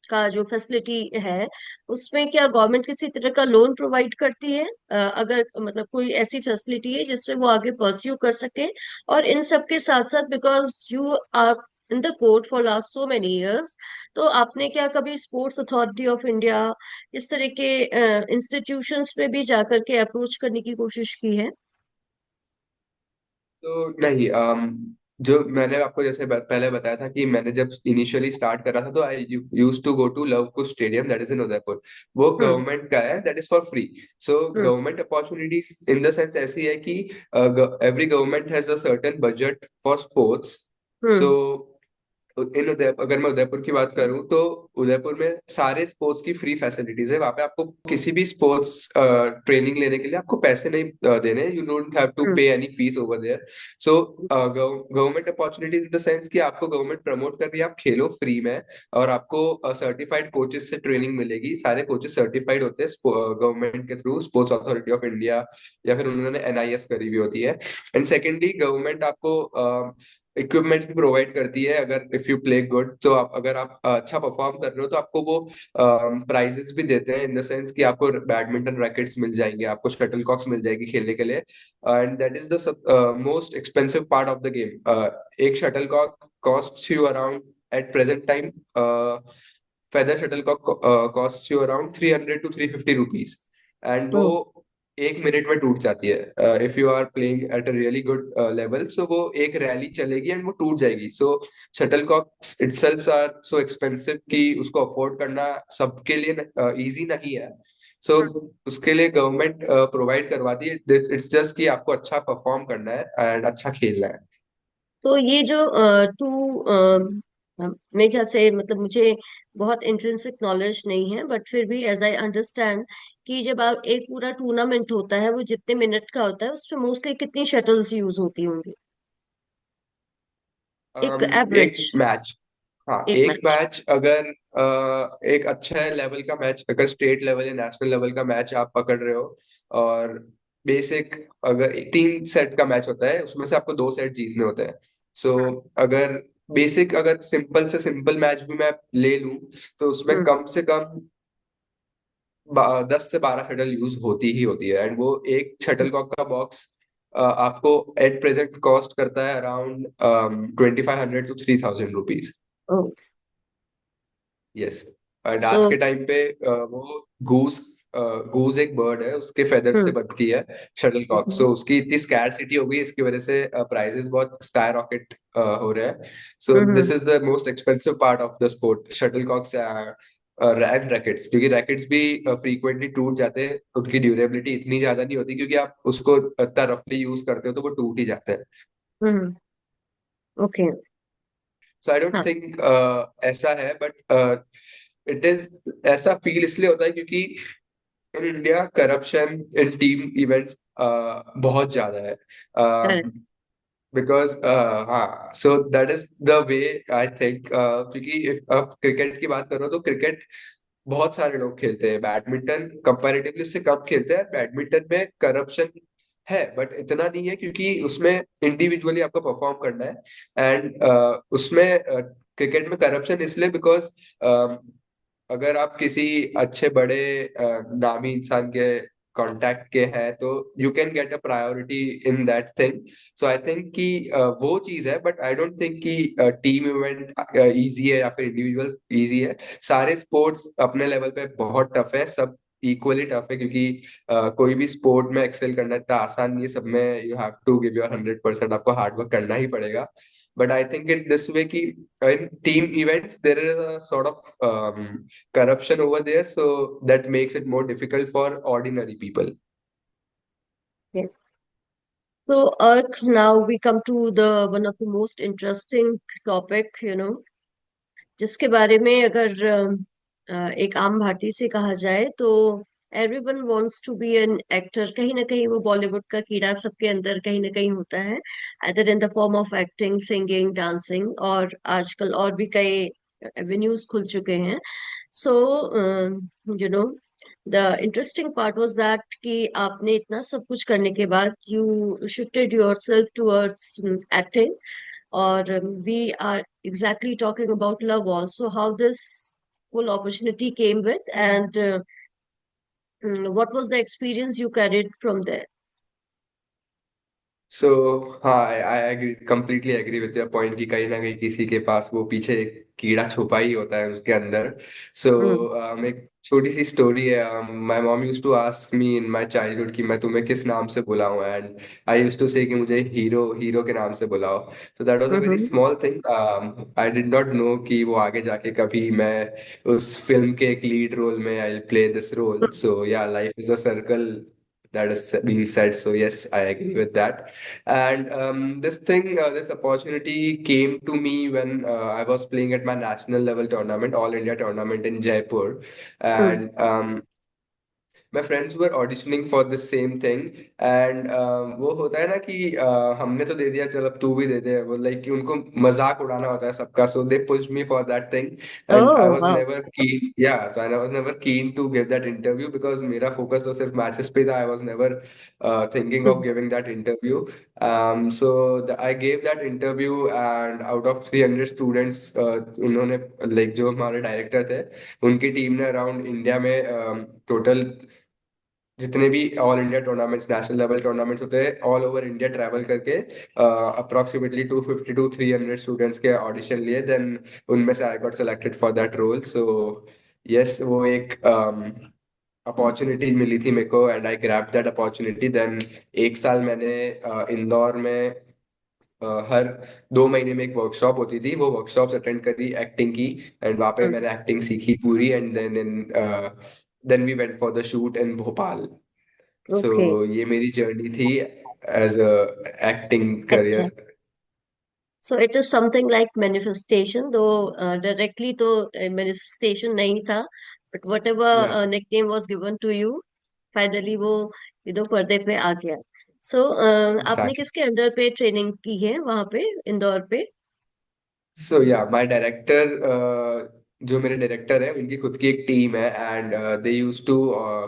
का जो फैसिलिटी है, उसमें क्या गवर्नमेंट किसी तरह का लोन प्रोवाइड करती है? अगर मतलब कोई ऐसी फैसिलिटी है जिससे वो आगे परस्यू कर सके। और इन सब के साथ साथ, because you are in the court for last so many years, तो आपने क्या कभी स्पोर्ट्स अथॉरिटी ऑफ इंडिया, इस तरह के इंस्टीट्यूशंस पे भी जाकर के अप्रोच करने की कोशिश की है? तो नहीं, जो मैंने आपको जैसे पहले बताया था कि मैंने जब इनिशियली स्टार्ट करा था, तो I use to go to Luv Kush stadium that is in Udaipur. वो हम्म। गवर्नमेंट का है, that is for free. So hmm. Government opportunities in the sense ऐसी है कि every government has a certain budget for sports. So hmm. In Udaipur, अगर मैं उदयपुर की बात करूं तो उदयपुर में सारे स्पोर्ट्स की फ्री फैसिलिटीज है। वहां पे आपको किसी भी स्पोर्ट्स ट्रेनिंग लेने के लिए आपको पैसे नहीं देने, you don't have to hmm. Pay any fees over there. So government opportunities in the sense कि आपको गवर्नमेंट प्रमोट कर रही है, आप खेलो फ्री में, और आपको सर्टिफाइड कोचेस से ट्रेनिंग मिलेगी। सारे कोचेस सर्टिफाइड होते हैं गवर्नमेंट के through, sports authority of India, या फिर उन्होंने एनआईएस करी हुई होती है। एंड सेकेंडली, गवर्नमेंट आपको इक्विपमेंट्स भी प्रोवाइड करती है। अगर इफ यू प्ले गुड, तो आप अगर आप अच्छा परफॉर्म कर रहे हो, तो आपको वो प्राइजेस भी देते हैं, इन द सेंस कि आपको बैडमिंटन रैकेट्स मिल जाएंगे, आपको शटल कॉक्स मिल जाएगी खेलने के लिए। And that is the most expensive part of the game. एक shuttlecock cost you around, at present time, feather shuttlecock cost you around 300 to 350 rupees. And वो hmm. 1 minute में टूट जाती है। If you are playing at a really good level, so वो एक rally चलेगी and वो टूट जाएगी। So shuttlecocks itself are so expensive कि उसको अफोर्ड करना सबके लिए इजी नहीं है। सो उसके लिए गवर्नमेंट प्रोवाइड करवाती है। इट्स जस्ट कि आपको अच्छा परफॉर्म करना है एंड अच्छा खेलना है। तो ये जो टू मेरे ख्याल से, मतलब मुझे बहुत इंट्रिंसिक नॉलेज नहीं है, बट फिर भी एज आई अंडरस्टैंड कि जब आप एक पूरा टूर्नामेंट होता है, वो जितने मिनट का होता है, उसमें मोस्टली कितनी शटल्स यूज होती होंगी? एक एक एवरेज। मैच, हाँ, एक एक मैच। मैच अगर एक अच्छा लेवल का मैच, अगर स्टेट लेवल या नेशनल लेवल का मैच आप पकड़ रहे हो, और बेसिक अगर 3 सेट का मैच होता है, उसमें से आपको 2 सेट जीतने होते हैं। सो अगर बेसिक, अगर सिंपल से सिंपल मैच भी मैं ले लूं, तो उसमें हम्म। कम से कम 10 से 12 शटल यूज होती ही होती है। एंड वो एक शटल कॉक का बॉक्स आपको एट प्रेजेंट कॉस्ट करता है around 2500 to 3000 rupees. Oh. Yes. And so. आज के टाइम पे वो गूस गूज एक बर्ड है, उसके फेदर से हम्म। बनती है शटल कॉक। हम्म। सो उसकी इतनी स्कैरसिटी हो गई, इसकी वजह से प्राइजेस बहुत स्काई रॉकेट हो रहे हैं। So this hmm. Is the most expensive part of the sport, shuttlecocks and rackets. क्योंकि रैकेट्स भी फ्रीक्वेंटली टूट जाते हैं, उनकी ड्यूरेबिलिटी इतनी ज्यादा नहीं होती, क्योंकि आप उसको इतना रफली यूज करते हो तो वो टूट ही जाते हैं। हम्म। ओके। सो आई डोंट हाँ। थिंक ऐसा है, बट इट इज, ऐसा फील इसलिए होता है क्योंकि in India corruption in team events बहुत ज्यादा है। करेक्ट। बिकॉज हाँ, so that is the way I think. क्योंकि इफ आप क्रिकेट की बात करो, तो क्रिकेट बहुत सारे लोग खेलते हैं, बैडमिंटन कंपैरेटिवली उससे कम खेलते हैं। बैडमिंटन में करप्शन है, बट इतना नहीं है, क्योंकि उसमें इंडिविजुअली आपको परफॉर्म करना है। एंड उसमें क्रिकेट में करप्शन इसलिए बिकॉज अगर आप किसी अच्छे बड़े नामी इंसान के कांटेक्ट के हैं तो you can get a priority in that thing. So I think कि वो चीज है, बट आई डोंट थिंक कि टीम इवेंट इजी है या फिर इंडिविजुअल इजी है। सारे स्पोर्ट्स अपने लेवल पे बहुत टफ है, सब इक्वली टफ है, क्योंकि कोई भी स्पोर्ट में एक्सेल करना इतना आसान नहीं है। सब में you have to give your 100%, आपको हार्ड वर्क करना ही पड़ेगा। But I think it this way कि in team events there is a sort of corruption over there, so that makes it more difficult for ordinary people. Yes. So, now we come to the one of the most interesting topic, जिसके बारे में अगर एक आम भारतीय से कहा जाए तो everyone wants to be an actor. कहीं ना कहीं वो बॉलीवुड का कीड़ा सबके अंदर कहीं ना कहीं होता है, either in the form of acting, singing, dancing, और आजकल और भी कई एवेन्यूज खुल चुके हैं। So you know the interesting part was that कि आपने इतना सब कुछ करने के बाद you shifted yourself towards acting, or we are exactly talking about love also, how this whole opportunity came with, and what was the experience you carried from there? So हाँ, I agree, completely agree with your point कि कहीं ना कहीं किसी के पास वो पीछे एक कीड़ा छुपा ही होता है उसके अंदर। सो Hmm. एक छोटी सी स्टोरी है। My mom used to ask me in my childhood कि मैं तुम्हें किस नाम से बुलाऊं, and I used to say कि मुझे हीरो हीरो के नाम से बुलाओ। So that was a very Mm-hmm. Small thing. I did not know कि वो आगे जाके कभी मैं उस फिल्म के एक लीड रोल में आई प्ले दिस रोल। सो या, life is a circle, that is being said. So yes, I agree with that. And this thing, this opportunity came to me when I was playing at my national level tournament, All India tournament in Jaipur. Hmm. And my friends were auditioning for the same thing, and वो होता है ना कि हमने तो दे दिया, चल अब तू भी दे दे, वो लाइक कि उनको मजाक उड़ाना होता है सबका। So they pushed me for that thing, and I Oh, was wow. Never keen, yeah so I was never keen to give that interview, because मेरा फोकस तो सिर्फ मैचेस पे था। I was never thinking of Hmm. Giving that interview. So I gave that interview, and out of 300 students, उन्होंने, like जो हमारे director थे, उनकी टीम ने अराउंड इंडिया में टोटल जितने भी all India tournaments, national level tournaments होते हैं, ऑल ओवर इंडिया ट्रैवल करके अप्रोक्सीमेटली 250 to 300 स्टूडेंट्स के ऑडिशन लिए, देन उनमें से I got selected for that role. So yes, वो एक अपॉर्चुनिटी मिली थी मेरे को, and I grab that opportunity. Then एक साल मैंने इंदौर में हर 2 महीने में एक वर्कशॉप होती थी, वो वर्कशॉप्स अटेंड करी एक्टिंग की, एंड वहाँ पे Hmm. मैंने एक्टिंग सीखी पूरी। And then we went for the shoot in Bhopal. So Okay. ये मेरी जर्नी थी as a acting Actor. Career. So it is something like manifestation, though directly तो manifestation नहीं था, but whatever या, nickname was given to you, finally वो पर्दे पे आ गया। So आपने एग्जैक्टली। किसके अंडर पे ट्रेनिंग की है वहां पे, इंदौर पे? सो या, माय डायरेक्टर, जो मेरे डायरेक्टर है उनकी खुद की एक टीम है, and they use to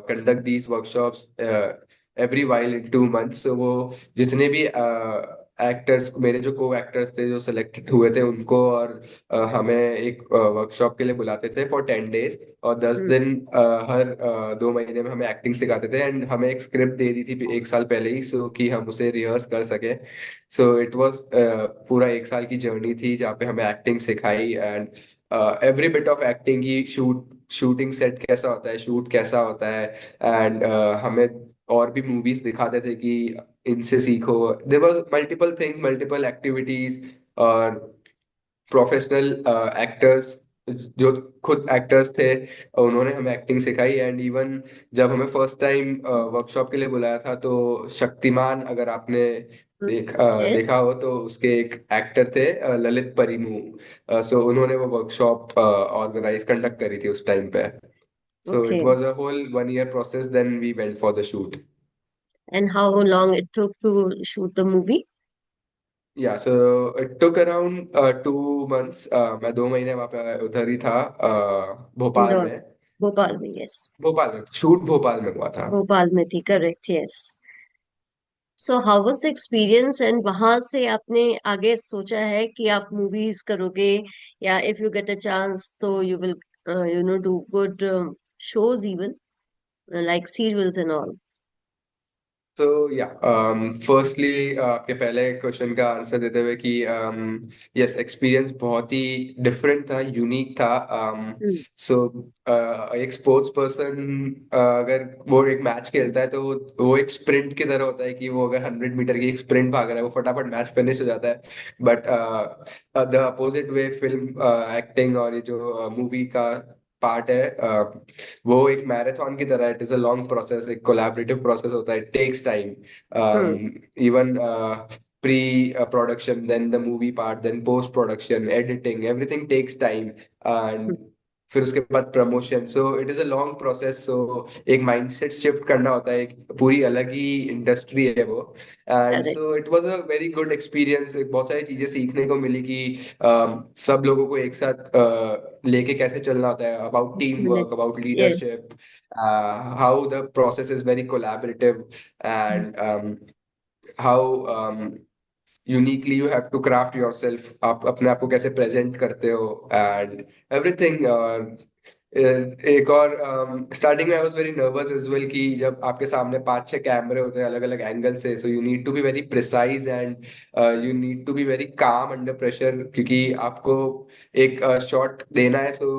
conduct these workshops every while in 2 months. So वो जितने भी एक्टर्स, मेरे जो को एक्टर्स थे जो सिलेक्टेड हुए थे, उनको और हमें एक वर्कशॉप के लिए बुलाते थे फॉर 10 डेज, और 10 दिन हर 2 महीने में हमें एक्टिंग सिखाते थे, एंड हमें एक स्क्रिप्ट दे दी थी एक साल पहले ही, सो कि हम उसे रिहर्स कर सके। सो इट वाज पूरा एक साल की जर्नी थी जहाँ पे हमें एक्टिंग सिखाई, and every bit of acting की, शूटिंग सेट कैसा होता है, शूट कैसा होता है, एंड हमें और भी मूवीज दिखाते थे कि इनसे सीखो। There was multiple things, multiple activities, और प्रोफेशनल एक्टर्स जो खुद एक्टर्स थे, उन्होंने हमें एक्टिंग सिखाई। एंड इवन जब हमें फर्स्ट टाइम वर्कशॉप के लिए बुलाया था, तो शक्तिमान, अगर आपने यस। देखा हो, तो उसके एक एक्टर थे ललित परिमू। सो उन्होंने वो वर्कशॉप ऑर्गेनाइज कंडक्ट करी थी उस टाइम पे। So okay. It was a whole 1 year process, then we went for the shoot. And how long it took to shoot the movie? Yeah, so it took around 2 months. मैं 2 महीने वहाँ पे उधर ही था, भोपाल इंदौर, में। भोपाल में? यस। भोपाल में शूट, भोपाल में हुआ था। भोपाल में थी, correct, yes. So how was the experience, and वहां से आपने आगे सोचा है कि आप मूवीज करोगे, या if you get a chance तो you will do good shows even, like serials and all? So yeah firstly आपके पहले क्वेश्चन का आंसर देते हुए कि यस, एक्सपीरियंस बहुत ही डिफरेंट था, यूनिक था। हम्म। सो एक स्पोर्ट्स पर्सन अगर वो एक मैच खेलता है तो वो एक स्प्रिंट की तरह होता है कि वो अगर 100 मीटर की एक स्प्रिंट भाग रहा है वो फटाफट मैच फिनिश हो जाता है। But the opposite way film acting और ये जो मूवी का पार्ट है, वो एक मैराथन की तरह, it is a long process, एक कोलैबोरेटिव प्रोसेस होता है, it takes time. Hmm. Even pre production, then the movie part, then post production, editing, everything takes time. And फिर उसके बाद promotion, so it is a long process. So एक mindset shift करना होता है, एक पूरी अलग ही इंडस्ट्री है वो। And correct. So it was a very good experience, बहुत सारी चीजें सीखने को मिली कि सब लोगों को एक साथ लेके कैसे चलना होता है, about team work, about yes. Leadership, how the process is very collaborative, and how uniquely you have to craft yourself, आप अपने आप को कैसे प्रेजेंट करते हो, एंड एवरीथिंग। एक और स्टार्टिंग में I was very nervous as well कि जब आपके सामने 5-6 कैमरे होते हैं अलग अलग एंगल से, so you need to be very precise, and you need to be very calm under pressure, क्योंकि आपको एक शॉट देना है। सो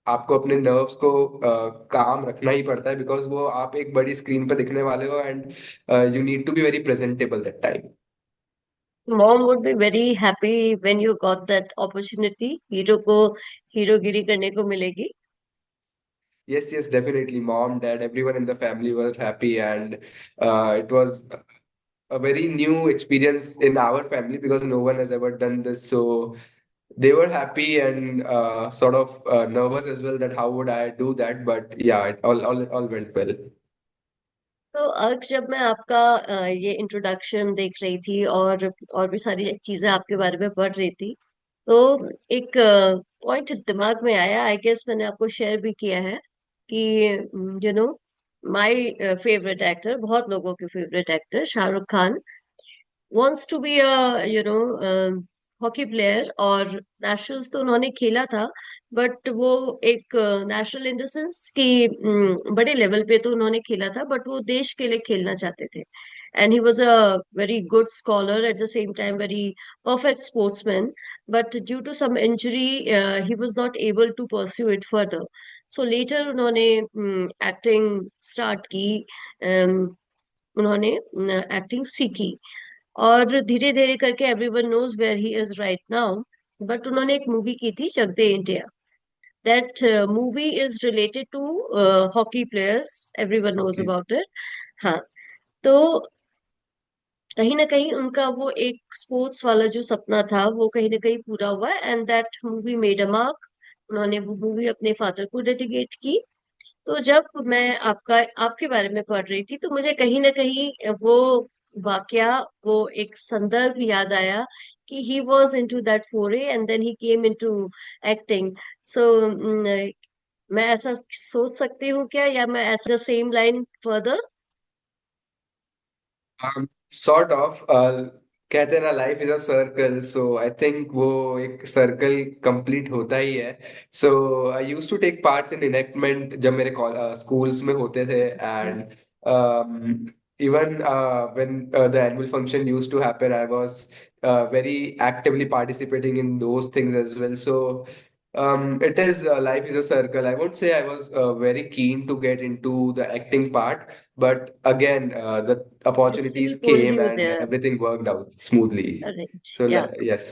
आपको अपने नर्व्स को काम रखना ही पड़ता है, बिकॉज वो आप एक बड़ी स्क्रीन पर दिखने वाले हो, and you need to be very presentable that time. Mom would be very happy when you got that opportunity, hero को हीरोगिरी करने को मिलेगी। Yes, yes, definitely. Mom, dad, everyone in the family were happy, and it was a very new experience in our family because no one has ever done this. So they were happy and sort of nervous as well that how would I do that? But yeah, it all went well. तो अर्क, जब मैं आपका ये introduction देख रही थी और भी सारी चीजें आपके बारे में पढ़ रही थी, तो एक पॉइंट दिमाग में आया, आई गेस मैंने आपको शेयर भी किया है कि you know my favourite actor, बहुत लोगों के favourite actor Shahrukh Khan wants to be a hockey player, और नेशनल्स तो उन्होंने खेला था, बट वो एक नेशनल इन द सेंस कि बड़े लेवल पे तो उन्होंने खेला था, बट वो देश के लिए खेलना चाहते थे। And he was a very good scholar, at the same time very perfect sportsman, but due to some injury he was not able to pursue it further. So later उन्होंने एक्टिंग स्टार्ट की, उन्होंने acting सीखी, और धीरे धीरे करके everyone knows where he is right now. But उन्होंने एक मूवी की थी Chak De India, that movie is related to hockey players, everyone knows Okay. About it. हाँ। तो कहीं ना कहीं उनका वो एक स्पोर्ट्स वाला जो सपना था वो कहीं ना कहीं पूरा हुआ, and that movie made a mark. उन्होंने वो मूवी अपने फादर को डेडिकेट की। तो जब मैं आपके बारे में पढ़ रही थी, तो मुझे कहीं ना कहीं वो वाकया, वो एक संदर्भ याद आया कि he was into that forte and then he came into acting. So मैं ऐसा सोच सकती हूँ क्या, या मैं ऐसा same line further? Sort of, कहते हैं ना, life is a circle, so I think वो एक सर्कल कंप्लीट होता ही है। So I use to take parts in enactment जब मेरे स्कूल्स में होते थे, and even when the annual function use to happen, I was very actively participating in those things as well. So it is life is a circle. I won't say I was very keen to get into the acting part, but again, the Destiny opportunities pulled came you and there. everything worked out smoothly. Correct. So Yeah. yes.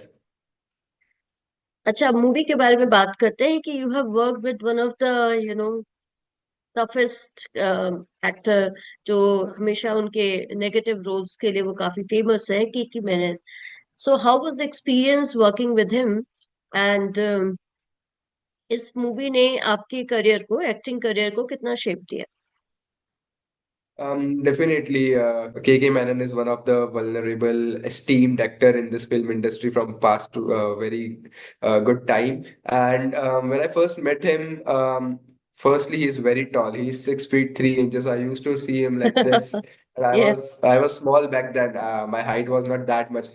अच्छा, movie के बारे में बात करते हैं कि you have work with one of the you know toughest actor, जो हमेशा उनके नेगेटिव रोल्स के लिए वो काफी फेमस है, की मैनन। So how was the experience working with him, and इस मूवी ने आपके करियर को, एक्टिंग करियर को कितना शेप दिया? Definitely, KK Menon is one of the vulnerable, esteemed actor in this film industry from past to very good time. And when I first met him, firstly he's very tall. He's 6 feet 3 inches. I used to see him like this, and I Yes. was I was small back then. My height was not that much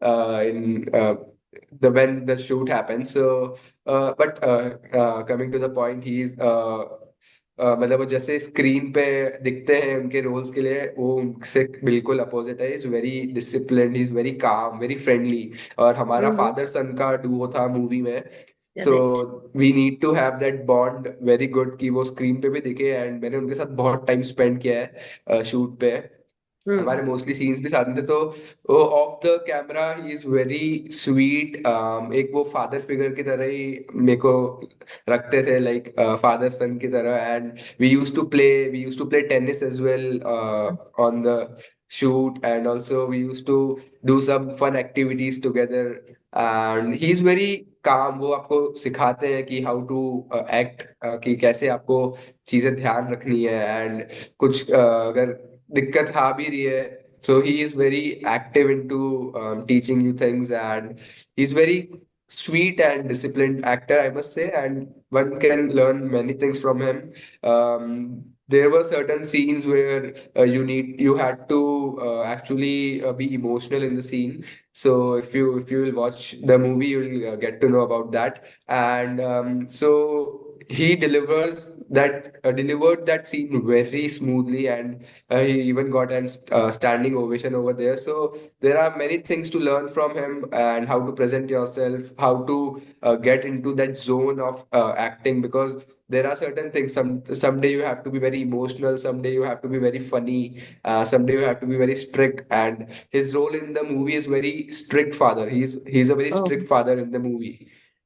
in the when the shoot happened. So, but coming to the point, he's मतलब वो जैसे screen पे दिखते हैं उनके roles के लिए, वो उनसे बिल्कुल अपोजिट है। Is very disciplined, is very calm, very friendly. और हमारा हम्म। फादर सन का डुओ था मूवी में। So correct. We need to have that bond very good कि वो स्क्रीन पे भी दिखे। एंड मैंने उनके साथ बहुत टाइम स्पेंड किया है शूट पे। हम्म। हमारे मोस्टली सीन्स भी साथ में थे। तो वो of the camera he is very sweet. एक वो फादर फिगर की तरह ही मेरे को रखते थे, लाइक फादर सन की तरह। And we use to play tennis as well on the shoot, and also we used to do some fun activities together. And he is very calm, वो आपको सिखाते हैं कि हाउ टू एक्ट, कि कैसे आपको चीजें ध्यान रखनी है। एंड कुछ अगर दिक्कत आ भी रही है, so he is very active into teaching you things, and he's very sweet and disciplined actor, I must say, and one can learn many things from him. There were certain scenes where you had to actually be emotional in the scene. So if you will watch the movie, you will get to know about that. And so he delivered that scene very smoothly, and he even got an standing ovation over there. So there are many things to learn from him, and how to present yourself, how to get into that zone of acting, because there are certain things. Someday you have to be very emotional, someday you have to be very funny, someday you have to be very strict. And his role in the movie is very strict father. He's a very O. strict father in the movie.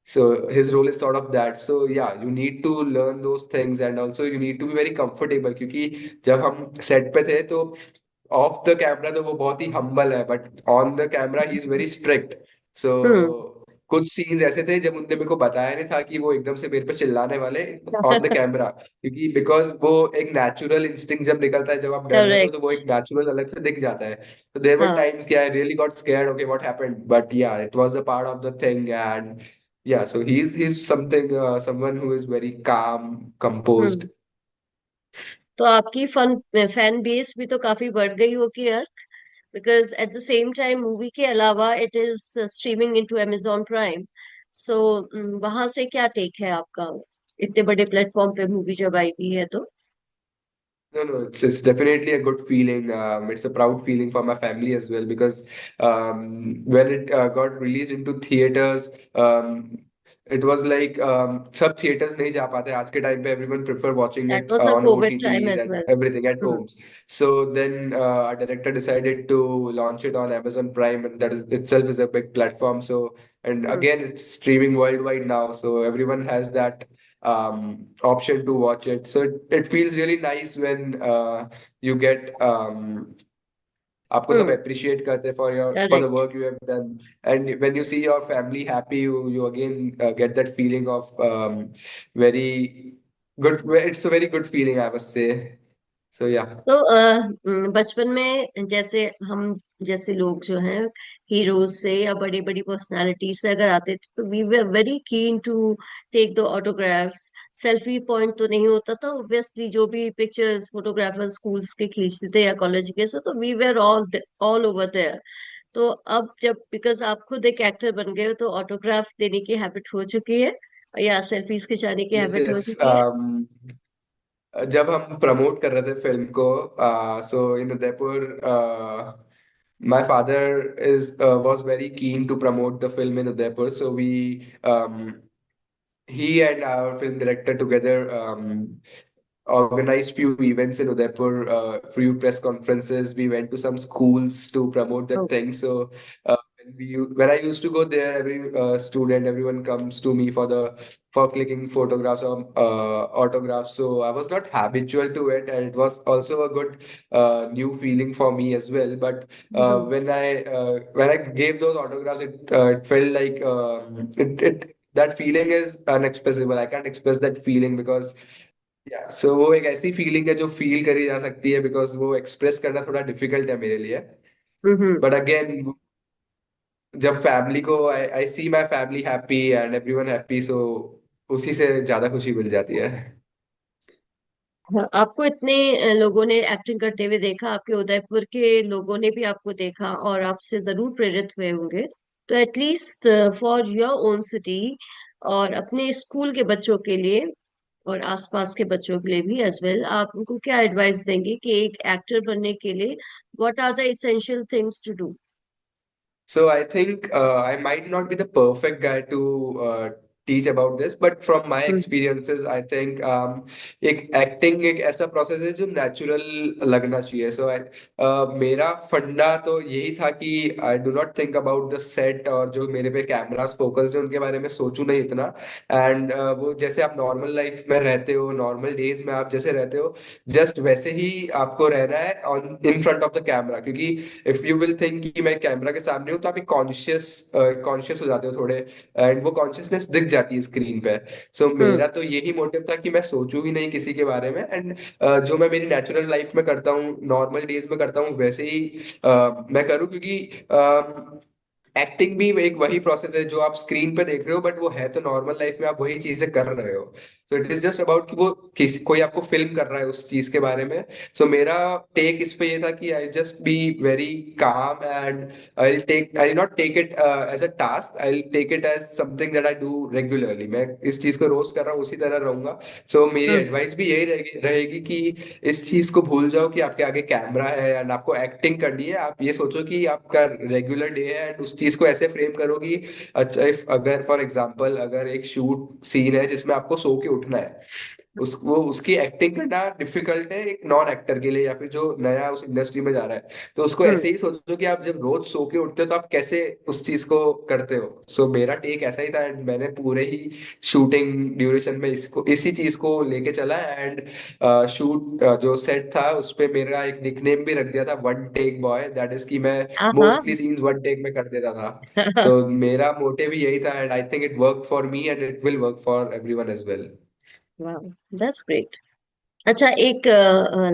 So his role is sort of that. So yeah, you need to learn those things, and also you need to be very comfortable, क्योंकि जब हम set पे थे तो of the camera तो वो बहुत ही हम्बल है, but on the camera he is very strict. So hmm. कुछ सीन्स ऐसे थे जब उनने मेरे को बताया नहीं था कि वो एकदम से मेरे पे चिल्लाने वाले ऑन द कैमरा, क्योंकि बिकॉज वो एक नेचुरल इंस्टिंक्ट जब निकलता है, जब आप डर जाते हो तो वो करेक्ट। एक नेचुरल अलग से दिख जाता है। तो देयर वर हाँ। टाइम्स कि I really got scared, okay what happened, but yeah it was a part of the thing. And yeah, so he's something, someone who is very calm, composed. हम्म। तो आपकी फैन बेस भी तो काफी बढ़ गई होगी यार, because at the same time movie के अलावा it is streaming into Amazon prime. So वहां से क्या टेक है आपका, इतने बड़े प्लेटफॉर्म पे मूवी जब आई हुई है तो? No, no, it's definitely a good feeling. It's a proud feeling for my family as well, because when it got released into theaters, it was like सब theaters नहीं जा पाते आज के time पे. Everyone prefer watching that it was a on Covid time OTTs as and well. everything at homes. So then our director decided to launch it on Amazon Prime, and that is itself is a big platform. So, and again, it's streaming worldwide now, so everyone has that option to watch it. So it feels really nice when you get आपको सब हम्म। appreciate करते for the correct. work you have done. And when you see your family happy, you again get that feeling of very good. It's a very good feeling, I must say. So yeah. तो बचपन में जैसे हम जैसे लोग जो हैं heroes से या बड़ी बड़ी पर्सनालिटी से अगर आते थे तो we were very keen to take the autographs. Selfie point तो नहीं होता था ऑब्वियसली, जो भी पिक्चर्स फोटोग्राफर्स स्कूल्स के खींचते थे या कॉलेज के, सो तो we were all over there. तो अब जब बिकॉज आप खुद एक एक्टर बन गए हो तो ऑटोग्राफ देने की हैबिट हो चुकी है या सेल्फीज खिंचाने की Yes, हैबिट हो yes. चुकी है? जब हम प्रमोट कर रहे थे फिल्म को, सो इन Udaipur, my father is was very keen to promote the film in Udaipur. So he and our film director together organized few events in Udaipur, few press conferences. We went to some schools to promote that thing. So when I used to go there, every student, everyone comes to me for clicking photographs or autographs. So I was not habitual to it, and it was also a good new feeling for me as well. But when I gave those autographs, it felt like it that feeling is unexpressible. I can't express that feeling because yeah. So वो एक ऐसी feeling है जो feel करी जा सकती है, because वो एक्सप्रेस करना थोड़ा डिफिकल्ट है मेरे लिए. हम्म। बट अगेन, जब फैमिली को I see my family happy and everyone happy, so उसी से ज्यादा खुशी मिल जाती है. हाँ, आपको इतने लोगों ने एक्टिंग करते हुए देखा, आपके उदयपुर के लोगों ने भी आपको देखा और आपसे जरूर प्रेरित हुए होंगे। तो at least for your own city और अपने स्कूल के बच्चों के लिए और आसपास के बच्चों के लिए भी एज वेल, आप उनको क्या एडवाइस देंगे कि एक एक्टर बनने के लिए what are the essential things to do? So I think I might not be the perfect guy to teach about this, but from my hmm. experiences, I think एक acting एक ऐसा process है जो natural लगना चाहिए. So मेरा फंडा तो यही था कि I do not think about the set और जो मेरे पे कैमरास फोकस्ड है उनके बारे में सोचूं नहीं इतना. एंड वो जैसे आप नॉर्मल लाइफ में रहते हो, नॉर्मल डेज में आप जैसे रहते हो, जस्ट वैसे ही आपको रहना है on in front of the camera. क्योंकि इफ यू विल थिंक कि मैं कैमरा के सामने हूं तो आप एक कॉन्शियस हो जाते हो थोड़े, एंड वो कॉन्शियसनेस दिख जाती है स्क्रीन पे. सो हम्म। मेरा तो यही मोटिव था कि मैं सोचूं ही नहीं किसी के बारे में, एंड जो मैं मेरी नेचुरल लाइफ में करता हूँ, नॉर्मल डेज में करता हूँ, वैसे ही मैं करूँ. क्योंकि एक्टिंग भी एक वही प्रोसेस है जो आप स्क्रीन पे देख रहे हो, बट वो है तो नॉर्मल लाइफ में आप वही चीजें कर रहे हो. सो इट इज जस्ट अबाउट कि वो कोई आपको फिल्म कर रहा है उस चीज के बारे में. सो मेरा टेक इस पे ये था कि I just be very calm, and I not take it as a task, I take it as something that I do regularly. मैं इस चीज को रोज कर रहा हूँ, उसी तरह रहूंगा. सो मेरी हम्म। एडवाइस भी यही रहेगी कि इस चीज को भूल जाओ कि आपके आगे कैमरा है एंड आपको एक्टिंग करनी है. आप ये सोचो कि आपका रेगुलर डे है, एंड उस चीज को ऐसे फ्रेम करो कि अच्छा, इफ अगर फॉर एग्जांपल अगर एक शूट सीन है जिसमें आपको सो के उठना है, वो उसकी एक्टिंग करना डिफिकल्ट है एक नॉन एक्टर के लिए, या फिर जो नया उस इंडस्ट्री में जा रहा है. तो उसको हम्म। ऐसे ही सोचो कि आप जब रोज सो के उठते हो तो आप कैसे उस चीज को करते हो. सो मेरा टेक ऐसा ही था, एंड मैंने पूरे ही शूटिंग ड्यूरेशन में इसको इसी चीज को लेके चला. एंड शूट जो सेट था उस पे मेरा एक निकनेम भी रख दिया था, one take boy. That is कि मैं हाँ। मोस्टली सीन्स वन टेक में कर देता था. सो मेरा मोटिव ही यही था, and I think it work for me and it will work for everyone as well. वाह, दैट्स ग्रेट। अच्छा, एक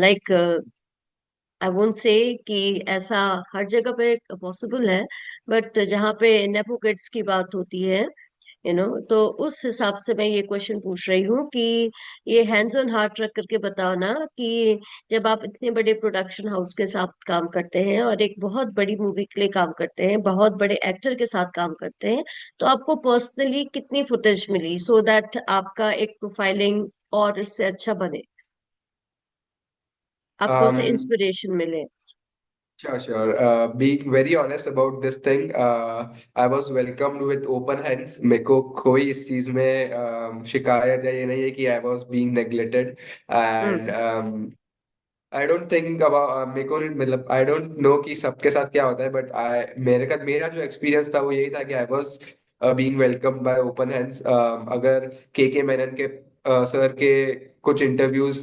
लाइक आई वोंट से कि ऐसा हर जगह पे पॉसिबल है, बट जहाँ पे नेपो किड्स की बात होती है, तो उस हिसाब से मैं ये क्वेश्चन पूछ रही हूँ कि ये हैंड्स ऑन हार्ट रख करके बताओ ना कि जब आप इतने बड़े प्रोडक्शन हाउस के साथ काम करते हैं और एक बहुत बड़ी मूवी के लिए काम करते हैं, बहुत बड़े एक्टर के साथ काम करते हैं, तो आपको पर्सनली कितनी फुटेज मिली सो दैट आपका एक प्रोफाइलिंग और इससे अच्छा बने, आपको उससे इंस्पिरेशन मिले? Sure, sure. Being very honest about this thing, I was welcomed with open hands. मेरे को कोई इस चीज में शिकायत या ये नहीं है कि I was being neglected. Hmm. And I don't think about, मेरे को मतलब आई डोंट नो कि सबके साथ क्या होता है, बट आई मेरा जो एक्सपीरियंस था वो यही था कि I was being welcome bye open hands. अगर के मेनन के सर के कुछ इंटरव्यूज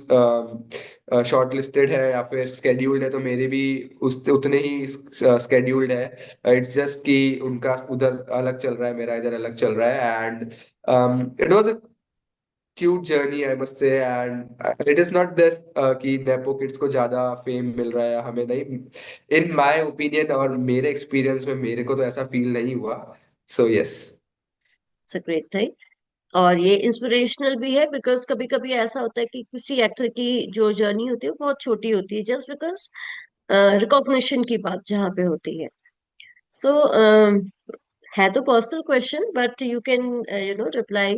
शॉर्ट लिस्टेड है या फिर स्केड्यूल्ड है, तो मेरे भी उस उतने ही स्केड्यूल्ड है. इट्स जस्ट कि उनका उधर अलग चल रहा है, मेरा इधर अलग चल रहा है. And it was cute journey I must से. And it is not this कि नेपो किड्स को ज्यादा फेम मिल रहा है, हमें नहीं. इन माय ओपिनियन और मेरे एक्सपीरियंस में मेरे को तो ऐसा फील नहीं हुआ. So yes. It's a great thing. और ये इंस्पिरेशनल भी है बिकॉज कभी कभी ऐसा होता है कि किसी एक्टर की जो जर्नी होती है वो बहुत छोटी होती है, जस्ट बिकॉज रिकॉग्निशन की बात जहाँ पे होती है। सो है तो personal question, but you can reply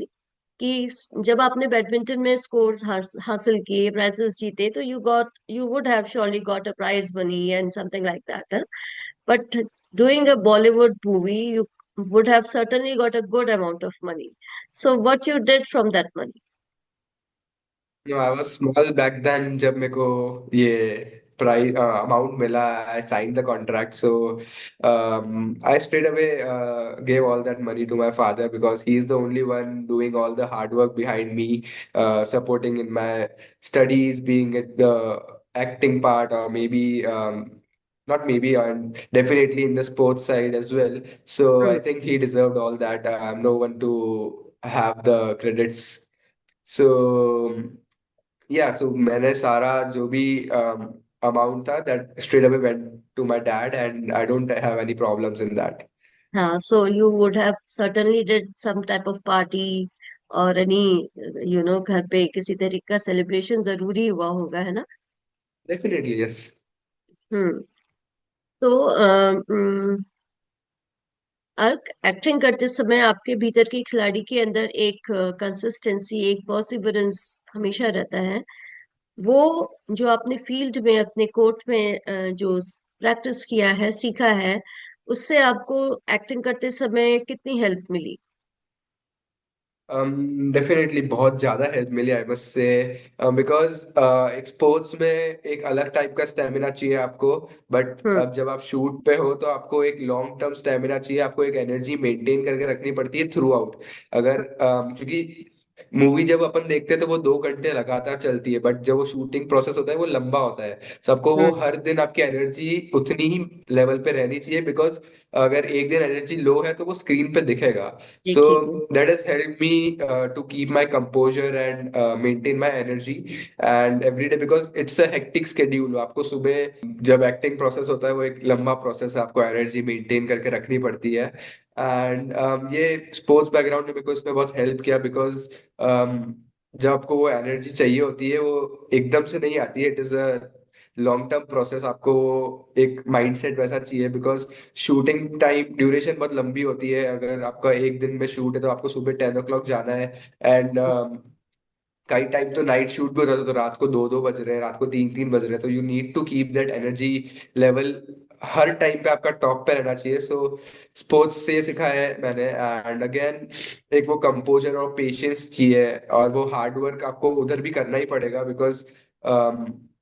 कि जब आपने बैडमिंटन में स्कोर्स हासिल किए, प्राइजेस जीते, तो you would have surely got a prize money and something like that, but doing a Bollywood movie, you would have certainly got a good amount of money. So what you did from that money? No, I was small back then जब मेरे को ये price amount मिला. I sign the contract. So I straight away gave all that money to my father because he is the only one doing all the hard work behind me, supporting in my studies, being at the acting part, or maybe not maybe, and definitely in the sports side as well. So I Hmm. think he deserved all that. I'm no one to have the credits. So या सो मैंने सारा जो भी amount था that straight away went to my dad, and I don't have any problems in that. हाँ, so you would have certainly did some type of party और any घर पे किसी तरीके का सेलिब्रेशन जरूरी हुआ होगा, है ना? Definitely yes. हम्म। तो अर्क, एक्टिंग करते समय आपके भीतर के खिलाड़ी के अंदर एक कंसिस्टेंसी, एक परसिवरेंस हमेशा रहता है। वो जो आपने फील्ड में, अपने कोर्ट में जो प्रैक्टिस किया है, सीखा है, उससे आपको एक्टिंग करते समय कितनी हेल्प मिली? डेफिनेटली बहुत ज्यादा हेल्प मिली, आई मस्ट से। बिकॉज एक स्पोर्ट्स में एक अलग टाइप का स्टेमिना चाहिए आपको। But hmm. अब जब आप शूट पे हो तो आपको एक लॉन्ग टर्म स्टेमिना चाहिए, आपको एक एनर्जी मेंटेन करके रखनी पड़ती है थ्रू आउट। अगर क्योंकि मूवी जब अपन देखते हैं तो वो 2 घंटे लगातार चलती है, बट जब वो शूटिंग प्रोसेस होता है वो लंबा होता है। सबको वो हम्म। हर दिन आपकी एनर्जी उतनी ही लेवल पे रहनी चाहिए, बिकॉज अगर एक दिन एनर्जी लो है तो वो स्क्रीन पे दिखेगा। So देखिए। that has helped me to keep my composure and maintain my energy and every day, because it's a hectic schedule। आपको सुबह जब एक्टिंग प्रोसेस होता है वो एक लंबा प्रोसेस है, आपको एनर्जी मेंटेन करके रखनी पड़ती है। एंड ये स्पोर्ट्स बैकग्राउंड ने मेरे को इसमें बहुत हेल्प किया, बिकॉज जब आपको वो एनर्जी चाहिए होती है वो एकदम से नहीं आती है। It is a long term process. आपको एक माइंडसेट वैसा चाहिए, बिकॉज शूटिंग टाइम ड्यूरेशन बहुत लंबी होती है। अगर आपका एक दिन में शूट है तो आपको सुबह 10 o'clock जाना है। एंड कई टाइम तो नाइट शूट भी होता था, तो रात को 2-2 बज रहे हैं, रात को 3-3 बज रहे हैं, तो you need to keep that energy level. हर टाइम पे आपका टॉप पे रहना चाहिए। सो स्पोर्ट्स से सिखा है मैंने। एंड अगेन एक वो कंपोजर और पेशेंस चाहिए, और वो हार्ड वर्क आपको उधर भी करना ही पड़ेगा, बिकॉज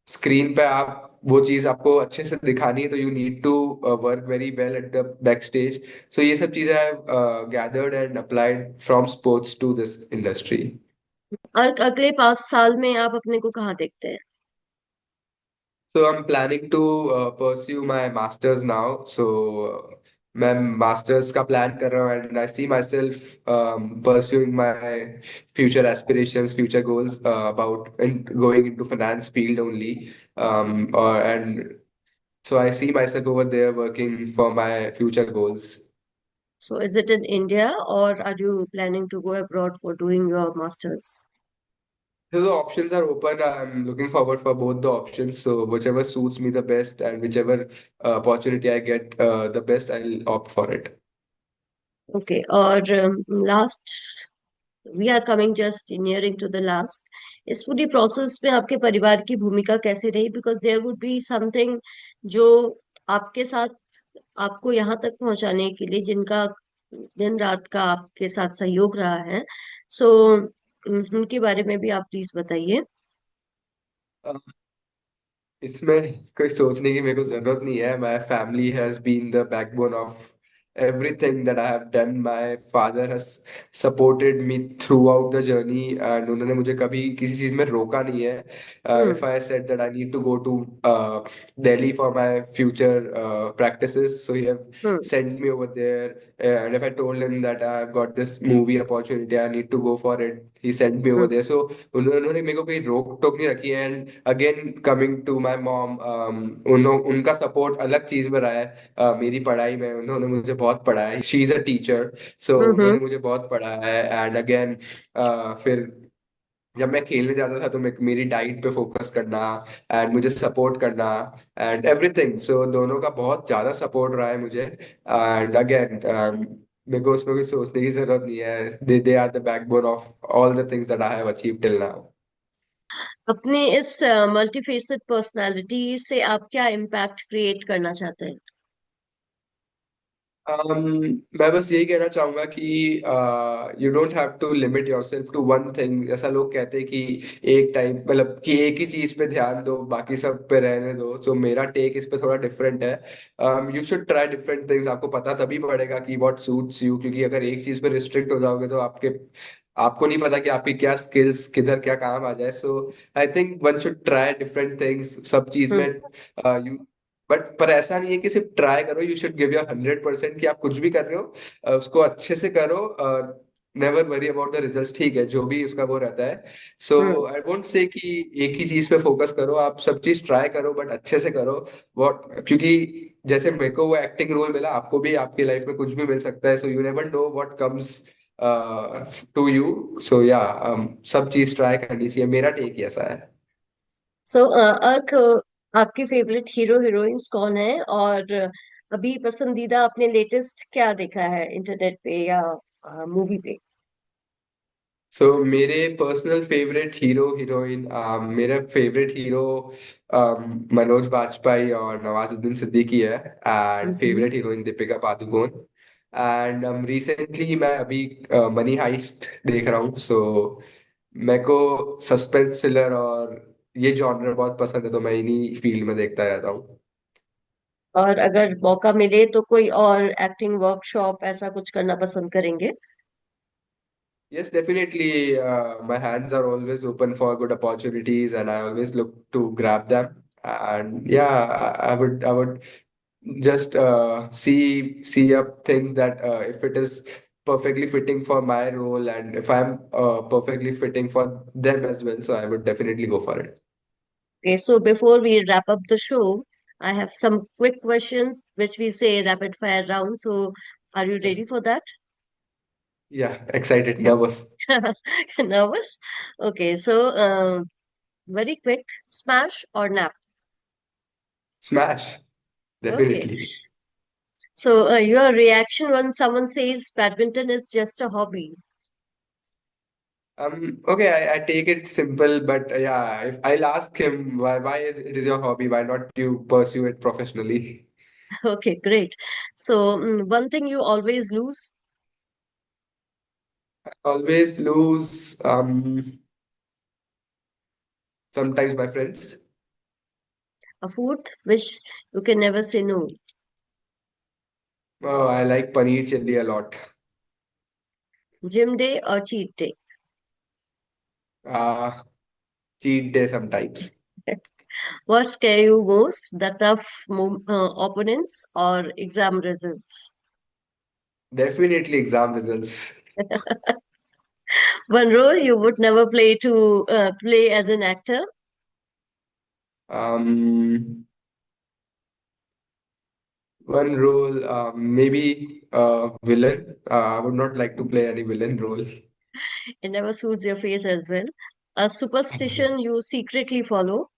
स्क्रीन पे आप वो चीज आपको अच्छे से दिखानी है, तो you need to work very well at the backstage. So ये सब चीजें I gathered and applied from sports to this industry. और अगले 5 साल में आप अपने को कहाँ देखते हैं? So I'm planning to pursue my masters now. So मैं masters का plan कर रहा हूँ, and I see myself pursuing my future aspirations, future goals about going into finance field only. And so I see myself over there working for my future goals. So is it in India, or are you planning to go abroad for doing your masters? So the options are open. I'm looking forward for both the options. So whichever suits me the best and whichever opportunity I get the best, I'll opt for it. Okay. और last, we are coming just nearing to the last. इस पूरी process में आपके परिवार की भूमिका कैसे रही? Because there would be something जो आपके साथ, आपको यहाँ तक पहुंचाने के लिए, जिनका दिन रात का आपके साथ सहयोग रहा है। सो उनके बारे में भी आप प्लीज बताइए। इसमें कोई सोचने की मेरे को जरूरत नहीं है। My family has been the backbone of everything that I have done. My father has supported me throughout the journey, and उन्होंने मुझे कभी किसी चीज में रोका नहीं है। Hmm. If I said that I need to go to Delhi for my future practices, so he have hmm. sent me over there. And if I told him that I have got this movie opportunity, I need to go for it, he sent me over hmm. there. So उन्होंने मेरे को कोई रोक टोक नहीं रखी है। And again coming to my mom, उनका support अलग चीज में रहा है। मेरी पढ़ाई में उन्होंने मुझे बहुत पढ़ाया है। शी इज अ टीचर, सो हम्म। उन्होंने मुझे बहुत पढ़ाया है। एंड अगेन फिर जब मैं खेलने जाता था तो मैं मेरी डाइट पे फोकस करना एंड मुझे सपोर्ट करना एंड एवरीथिंग। सो दोनों का बहुत ज्यादा सपोर्ट रहा है मुझे। एंड अगेन मेरे को उसमें कोई सोचने की जरूरत नहीं है। They are the backbone of all the things that I have achieved till now. अपने इस मल्टीफेसेट पर्सनालिटी से आप क्या इम्पैक्ट क्रिएट करना चाहते हैं? मैं बस यही कहना चाहूंगा कि you don't have to limit yourself to one thing. ऐसा लोग कहते हैं कि एक टाइम, मतलब कि एक ही चीज पे ध्यान दो, बाकी सब पे रहने दो। तो मेरा टेक इस पे थोड़ा डिफरेंट है। You should try different things. आपको पता तभी पड़ेगा कि व्हाट सूट्स यू, क्योंकि अगर एक चीज पे रिस्ट्रिक्ट हो जाओगे तो आपको नहीं पता कि आपकी क्या स्किल्स किधर क्या काम आ जाए। So I think one should try different things सब चीज में। हम्म। यू बट पर ऐसा नहीं है कि सिर्फ ट्राई करो, यू शुड गिव योर 100% कि आप कुछ भी कर रहे हो उसको अच्छे से करो। Never worry about the result, ठीक है जो भी उसका वो रहता है। So hmm. I won't say कि एक ही चीज पे फोकस करो, आप सब चीज ट्राई करो बट अच्छे से करो। व्हाट, क्योंकि जैसे मेरे को वो एक्टिंग रोल मिला, आपको भी आपकी लाइफ में कुछ भी मिल सकता है। So you never know what comes to you. So या सब चीज ट्राई करनी चाहिए, मेरा टेक ही ऐसा है। सो अर्क, आपके फेवरेट हीरो हीरोइंस कौन है? और अभी पसंदीदा आपने लेटेस्ट क्या देखा है इंटरनेट पे या मूवी पे? सो मेरे पर्सनल फेवरेट हीरो हीरोइन, मेरा फेवरेट हीरो मनोज बाजपेयी और नवाजुद्दीन सिद्दीकी है। And hmm. Favourite heroine Deepika Padukone. And recently मैं अभी मनी हाइस्ट देख रहा हूँ। सो मेरे को सस्पेंस थ्रिलर और ये जॉनर बहुत पसंद है, तो मैं इन्हीं फील्ड में देखता रहता हूँ। और अगर मौका मिले तो कोई और एक्टिंग वर्कशॉप ऐसा कुछ करना पसंद करेंगे? Yes, definitely. My hands are always open for good opportunities, and I always look to grab them. And yeah, I would just see up things that if it is perfectly fitting for my role, and if I'm perfectly fitting for them as well, so I would definitely go for it. Okay, so before we wrap up the show, I have some quick questions which we say rapid fire round. So, are you ready for that? Yeah, excited, nervous. Nervous? Okay, so very quick, smash or nap? Smash, Okay, definitely. so your reaction when someone says badminton is just a hobby? Okay, I take it simple, but yeah, if I'll ask him why is it is your hobby, why not you pursue it professionally? Okay, great. So, one thing you always lose, Always lose, sometimes my friends. a food which you can never say no, Oh, I like paneer chili a lot. gym day or cheat day. Uh, Cheat day sometimes. What scare you most, the tough opponents or exam results? Definitely exam results. One role you would never play as an actor. Um, One role, maybe villain. I would not like to play any villain role. It never suits your face as well. A superstition you secretly follow.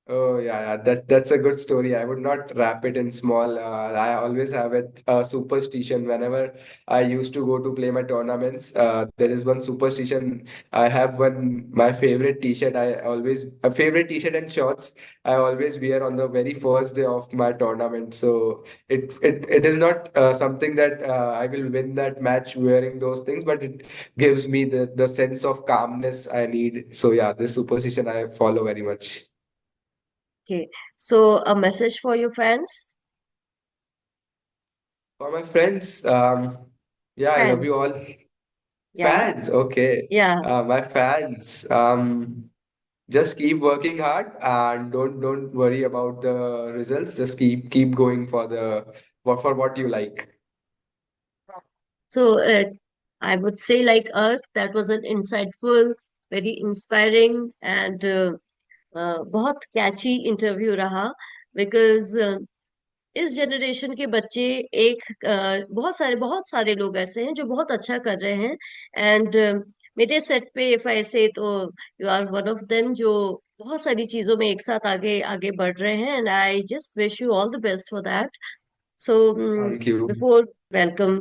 Oh yeah, that's a good story. I would not wrap it in small. I always have a superstition whenever I used to go to play my tournaments. There is one superstition. I have one my favorite T-shirt. I always a favorite T-shirt and shorts. I always wear on the very first day of my tournament. So it is not something that I will win that match wearing those things, but it gives me the sense of calmness I need. So yeah, this superstition I follow very much. Okay, so a message for your fans. For my friends, yeah, I love you Fans, all. yeah, Fans, okay. yeah. My fans, just keep working hard and don't worry about the results. Just keep going for for what you like. So I would say like Earth, that was an insightful, very inspiring and बहुत कैची interview रहा because इस generation के बच्चे एक बहुत सारे लोग ऐसे हैं जो बहुत अच्छा कर रहे हैं एंड मेरे सेट पे इफ आई से तो you are one of them जो बहुत सारी चीजों में एक साथ आगे आगे बढ़ रहे हैं and I just wish you all the best for that so Thank you. Before welcome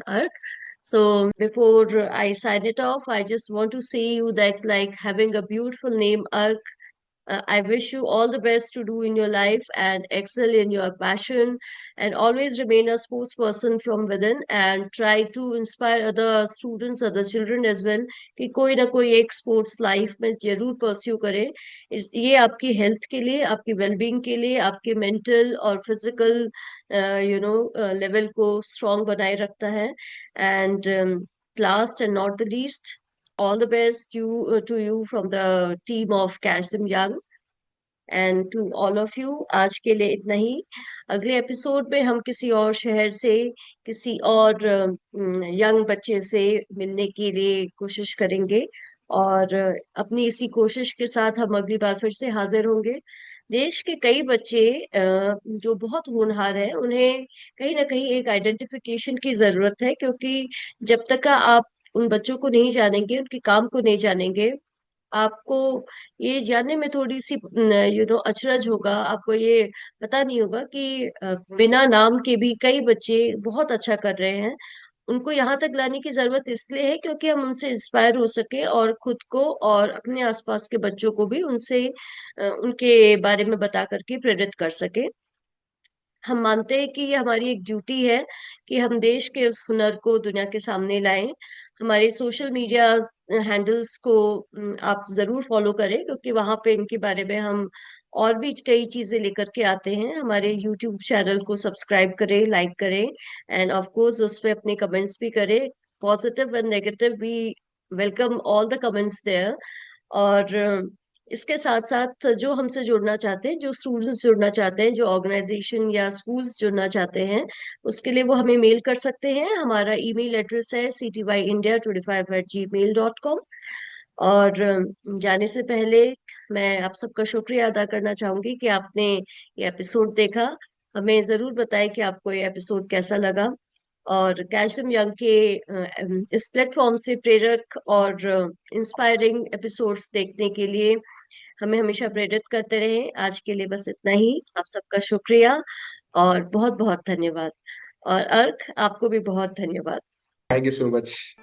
अर्क so before I sign it off, I just want to say you that like having a beautiful name Ark. I wish you all the best to do in your life and excel in your passion and always remain a sports person from within and try to inspire other students, other children as well कि कोई ना कोई एक sports life में जरूर pursue करे। ये आपकी हेल्थ के लिए, आपकी वेलबींग के लिए, आपके मेंटल और फिजिकल लेवल को स्ट्रांग बनाए रखता है and last and not the least all the best to you from the team of Catch Them Young and to all of you. आज के लिए इतना ही। अगले एपिसोड में हम किसी और शहर से किसी और यंग बच्चे से मिलने के लिए कोशिश करेंगे और अपनी इसी कोशिश के साथ हम अगली बार फिर से हाजिर होंगे। देश के कई बच्चे जो बहुत होनहार हैं उन्हें कहीं ना कहीं एक आइडेंटिफिकेशन की जरूरत है क्योंकि जब तक आप उन बच्चों को नहीं जानेंगे, उनके काम को नहीं जानेंगे, आपको ये जानने में थोड़ी सी अचरज होगा, आपको ये पता नहीं होगा कि बिना नाम के भी कई बच्चे बहुत अच्छा कर रहे हैं। उनको यहाँ तक लाने की जरूरत इसलिए है क्योंकि हम उनसे इंस्पायर हो सके और खुद को और अपने आसपास के बच्चों को भी उनसे उनके बारे में बता करके प्रेरित कर सके। हम मानते हैं कि ये हमारी एक ड्यूटी है कि हम देश के उस हुनर को दुनिया के सामने लाएं। हमारे सोशल मीडिया हैंडल्स को आप जरूर फॉलो करें, क्योंकि वहां पे इनके बारे में हम और भी कई चीजें लेकर के आते हैं। हमारे यूट्यूब चैनल को सब्सक्राइब करें, लाइक करें, एंड ऑफ कोर्स उस पे अपने कमेंट्स भी करें। Positive and negative, we welcome all the comments there. और इसके साथ साथ जो हमसे जुड़ना चाहते हैं, जो स्टूडेंट्स जुड़ना चाहते हैं, जो ऑर्गेनाइजेशन या स्कूल्स जुड़ना चाहते हैं, उसके लिए वो हमें मेल कर सकते हैं। हमारा ईमेल एड्रेस है ctyindia25@gmail.com। और जाने से पहले मैं आप सबका शुक्रिया अदा करना चाहूंगी कि आपने ये एपिसोड देखा। हमें जरूर बताएं कि आपको ये एपिसोड कैसा लगा। और कैच देम यंग के इस प्लेटफॉर्म से प्रेरक और इंस्पायरिंग एपिसोड्स देखने के लिए हमें हमेशा प्रेरित करते रहे। आज के लिए बस इतना ही। आप सबका शुक्रिया और बहुत बहुत धन्यवाद। और अर्क, आपको भी बहुत धन्यवाद। Thank you so much.